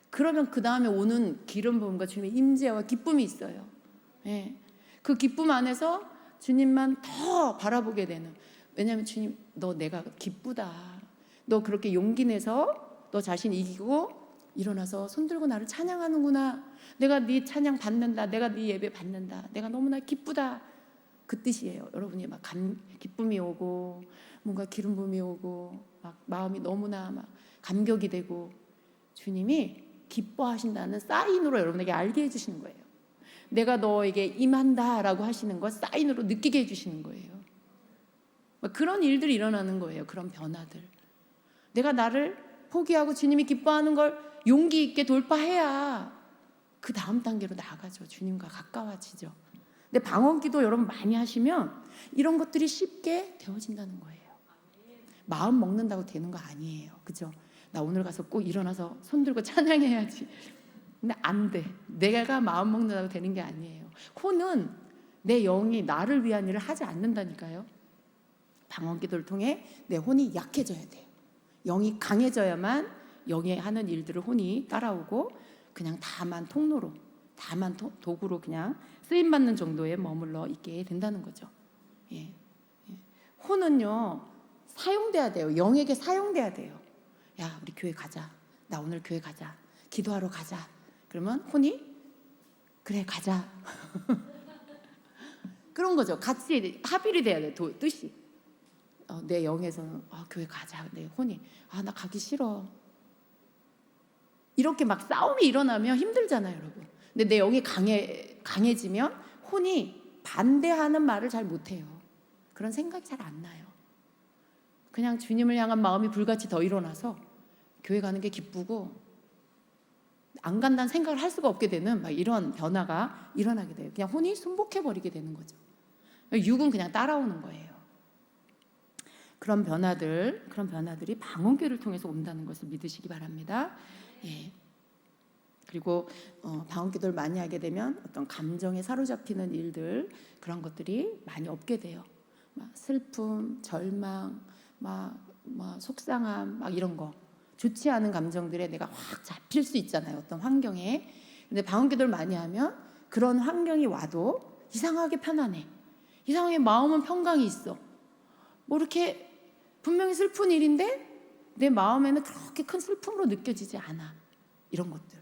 그러면 그 다음에 오는 기름 부음과 주님의 임재와 기쁨이 있어요. 그 기쁨 안에서 주님만 더 바라보게 되는. 왜냐하면 주님, 너 내가 기쁘다. 너 그렇게 용기 내서 너 자신 이기고 일어나서 손 들고 나를 찬양하는구나. 내가 네 찬양 받는다. 내가 네 예배 받는다. 내가 너무나 기쁘다. 그 뜻이에요. 여러분이 막 기쁨이 오고 뭔가 기름 부음이 오고 막 마음이 너무나 막 감격이 되고, 주님이 기뻐하신다는 사인으로 여러분에게 알게 해주시는 거예요. 내가 너에게 임한다라고 하시는 것 사인으로 느끼게 해주시는 거예요. 그런 일들이 일어나는 거예요. 그런 변화들. 내가 나를 포기하고 주님이 기뻐하는 걸 용기 있게 돌파해야 그 다음 단계로 나아가죠. 주님과 가까워지죠. 근데 방언기도 여러분 많이 하시면 이런 것들이 쉽게 되어진다는 거예요. 마음 먹는다고 되는 거 아니에요. 그죠? 나 오늘 가서 꼭 일어나서 손 들고 찬양해야지. 근데 안 돼. 내가 마음 먹는다고 되는 게 아니에요. 혼은 내 영이 나를 위한 일을 하지 않는다니까요. 방언기도를 통해 내 혼이 약해져야 돼요. 영이 강해져야만 영이 하는 일들을 혼이 따라오고 그냥 다만 통로로, 다만 도구로 그냥 쓰임받는 정도에 머물러 있게 된다는 거죠. 혼은요 사용돼야 돼요. 영에게 사용돼야 돼요. 야, 우리 교회 가자. 나 오늘 교회 가자. 기도하러 가자. 그러면 혼이 그래 가자. 그런 거죠. 같이 합일이 돼야 돼요. 뜻이. 내 영에서는 교회 가자. 내 혼이 나 가기 싫어. 이렇게 막 싸움이 일어나면 힘들잖아요, 여러분. 근데 내 영이 강해지면 혼이 반대하는 말을 잘 못해요. 그런 생각이 잘 안 나요. 그냥 주님을 향한 마음이 불같이 더 일어나서 교회 가는 게 기쁘고 안 간다는 생각을 할 수가 없게 되는 막 이런 변화가 일어나게 돼요. 그냥 혼이 순복해 버리게 되는 거죠. 육은 그냥 따라오는 거예요. 그런 변화들이 방언교를 통해서 온다는 것을 믿으시기 바랍니다. 예. 그리고 방언기도를 많이 하게 되면 어떤 감정에 사로잡히는 일들, 그런 것들이 많이 없게 돼요. 막 슬픔, 절망, 막 속상함, 막 이런 거, 좋지 않은 감정들에 내가 확 잡힐 수 있잖아요, 어떤 환경에. 근데 방언기도를 많이 하면 그런 환경이 와도 이상하게 편안해. 이상하게 마음은 평강이 있어. 뭐 이렇게 분명히 슬픈 일인데 내 마음에는 그렇게 큰 슬픔으로 느껴지지 않아. 이런 것들.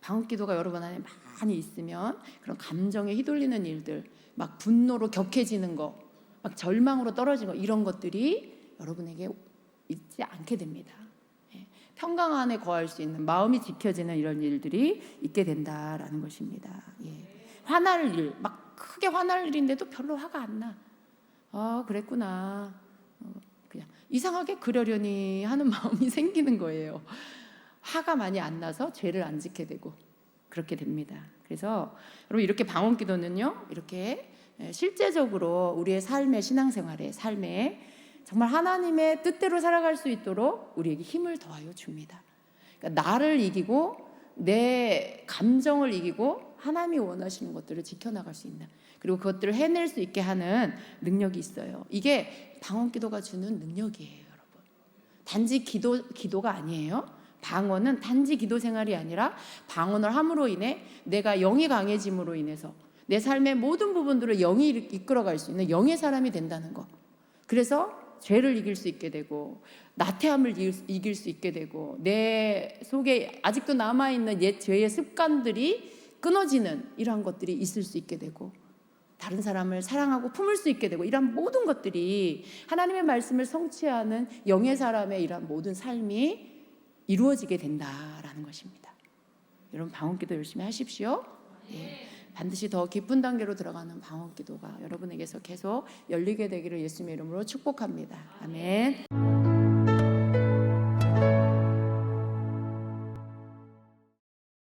방언기도가 여러분 안에 많이 있으면 그런 감정에 휘둘리는 일들, 막 분노로 격해지는 거, 막 절망으로 떨어지는 거, 이런 것들이 여러분에게 있지 않게 됩니다. 예. 평강 안에 거할 수 있는, 마음이 지켜지는 이런 일들이 있게 된다라는 것입니다. 예. 화날 일, 막 크게 화날 일인데도 별로 화가 안 나. 그랬구나. 그냥 이상하게 그러려니 하는 마음이 생기는 거예요. 화가 많이 안 나서 죄를 안 짓게 되고 그렇게 됩니다. 그래서 여러분, 이렇게 방언기도는요, 이렇게 실제적으로 우리의 삶의, 신앙생활의 삶에 정말 하나님의 뜻대로 살아갈 수 있도록 우리에게 힘을 더하여 줍니다. 그러니까 나를 이기고 내 감정을 이기고 하나님이 원하시는 것들을 지켜나갈 수 있는, 그리고 그것들을 해낼 수 있게 하는 능력이 있어요. 이게 방언기도가 주는 능력이에요, 여러분. 단지 기도가 아니에요. 방언은 단지 기도 생활이 아니라 방언을 함으로 인해 내가 영이 강해짐으로 인해서 내 삶의 모든 부분들을 영이 이끌어갈 수 있는 영의 사람이 된다는 거. 그래서 죄를 이길 수 있게 되고 나태함을 이길 수 있게 되고 내 속에 아직도 남아있는 옛 죄의 습관들이 끊어지는 이러한 것들이 있을 수 있게 되고 다른 사람을 사랑하고 품을 수 있게 되고, 이런 모든 것들이 하나님의 말씀을 성취하는 영의 사람의 이러한 모든 삶이 이루어지게 된다라는 것입니다. 여러분, 방언기도 열심히 하십시오. 예. 반드시 더 깊은 단계로 들어가는 방언기도가 여러분에게서 계속 열리게 되기를 예수님의 이름으로 축복합니다. 아멘.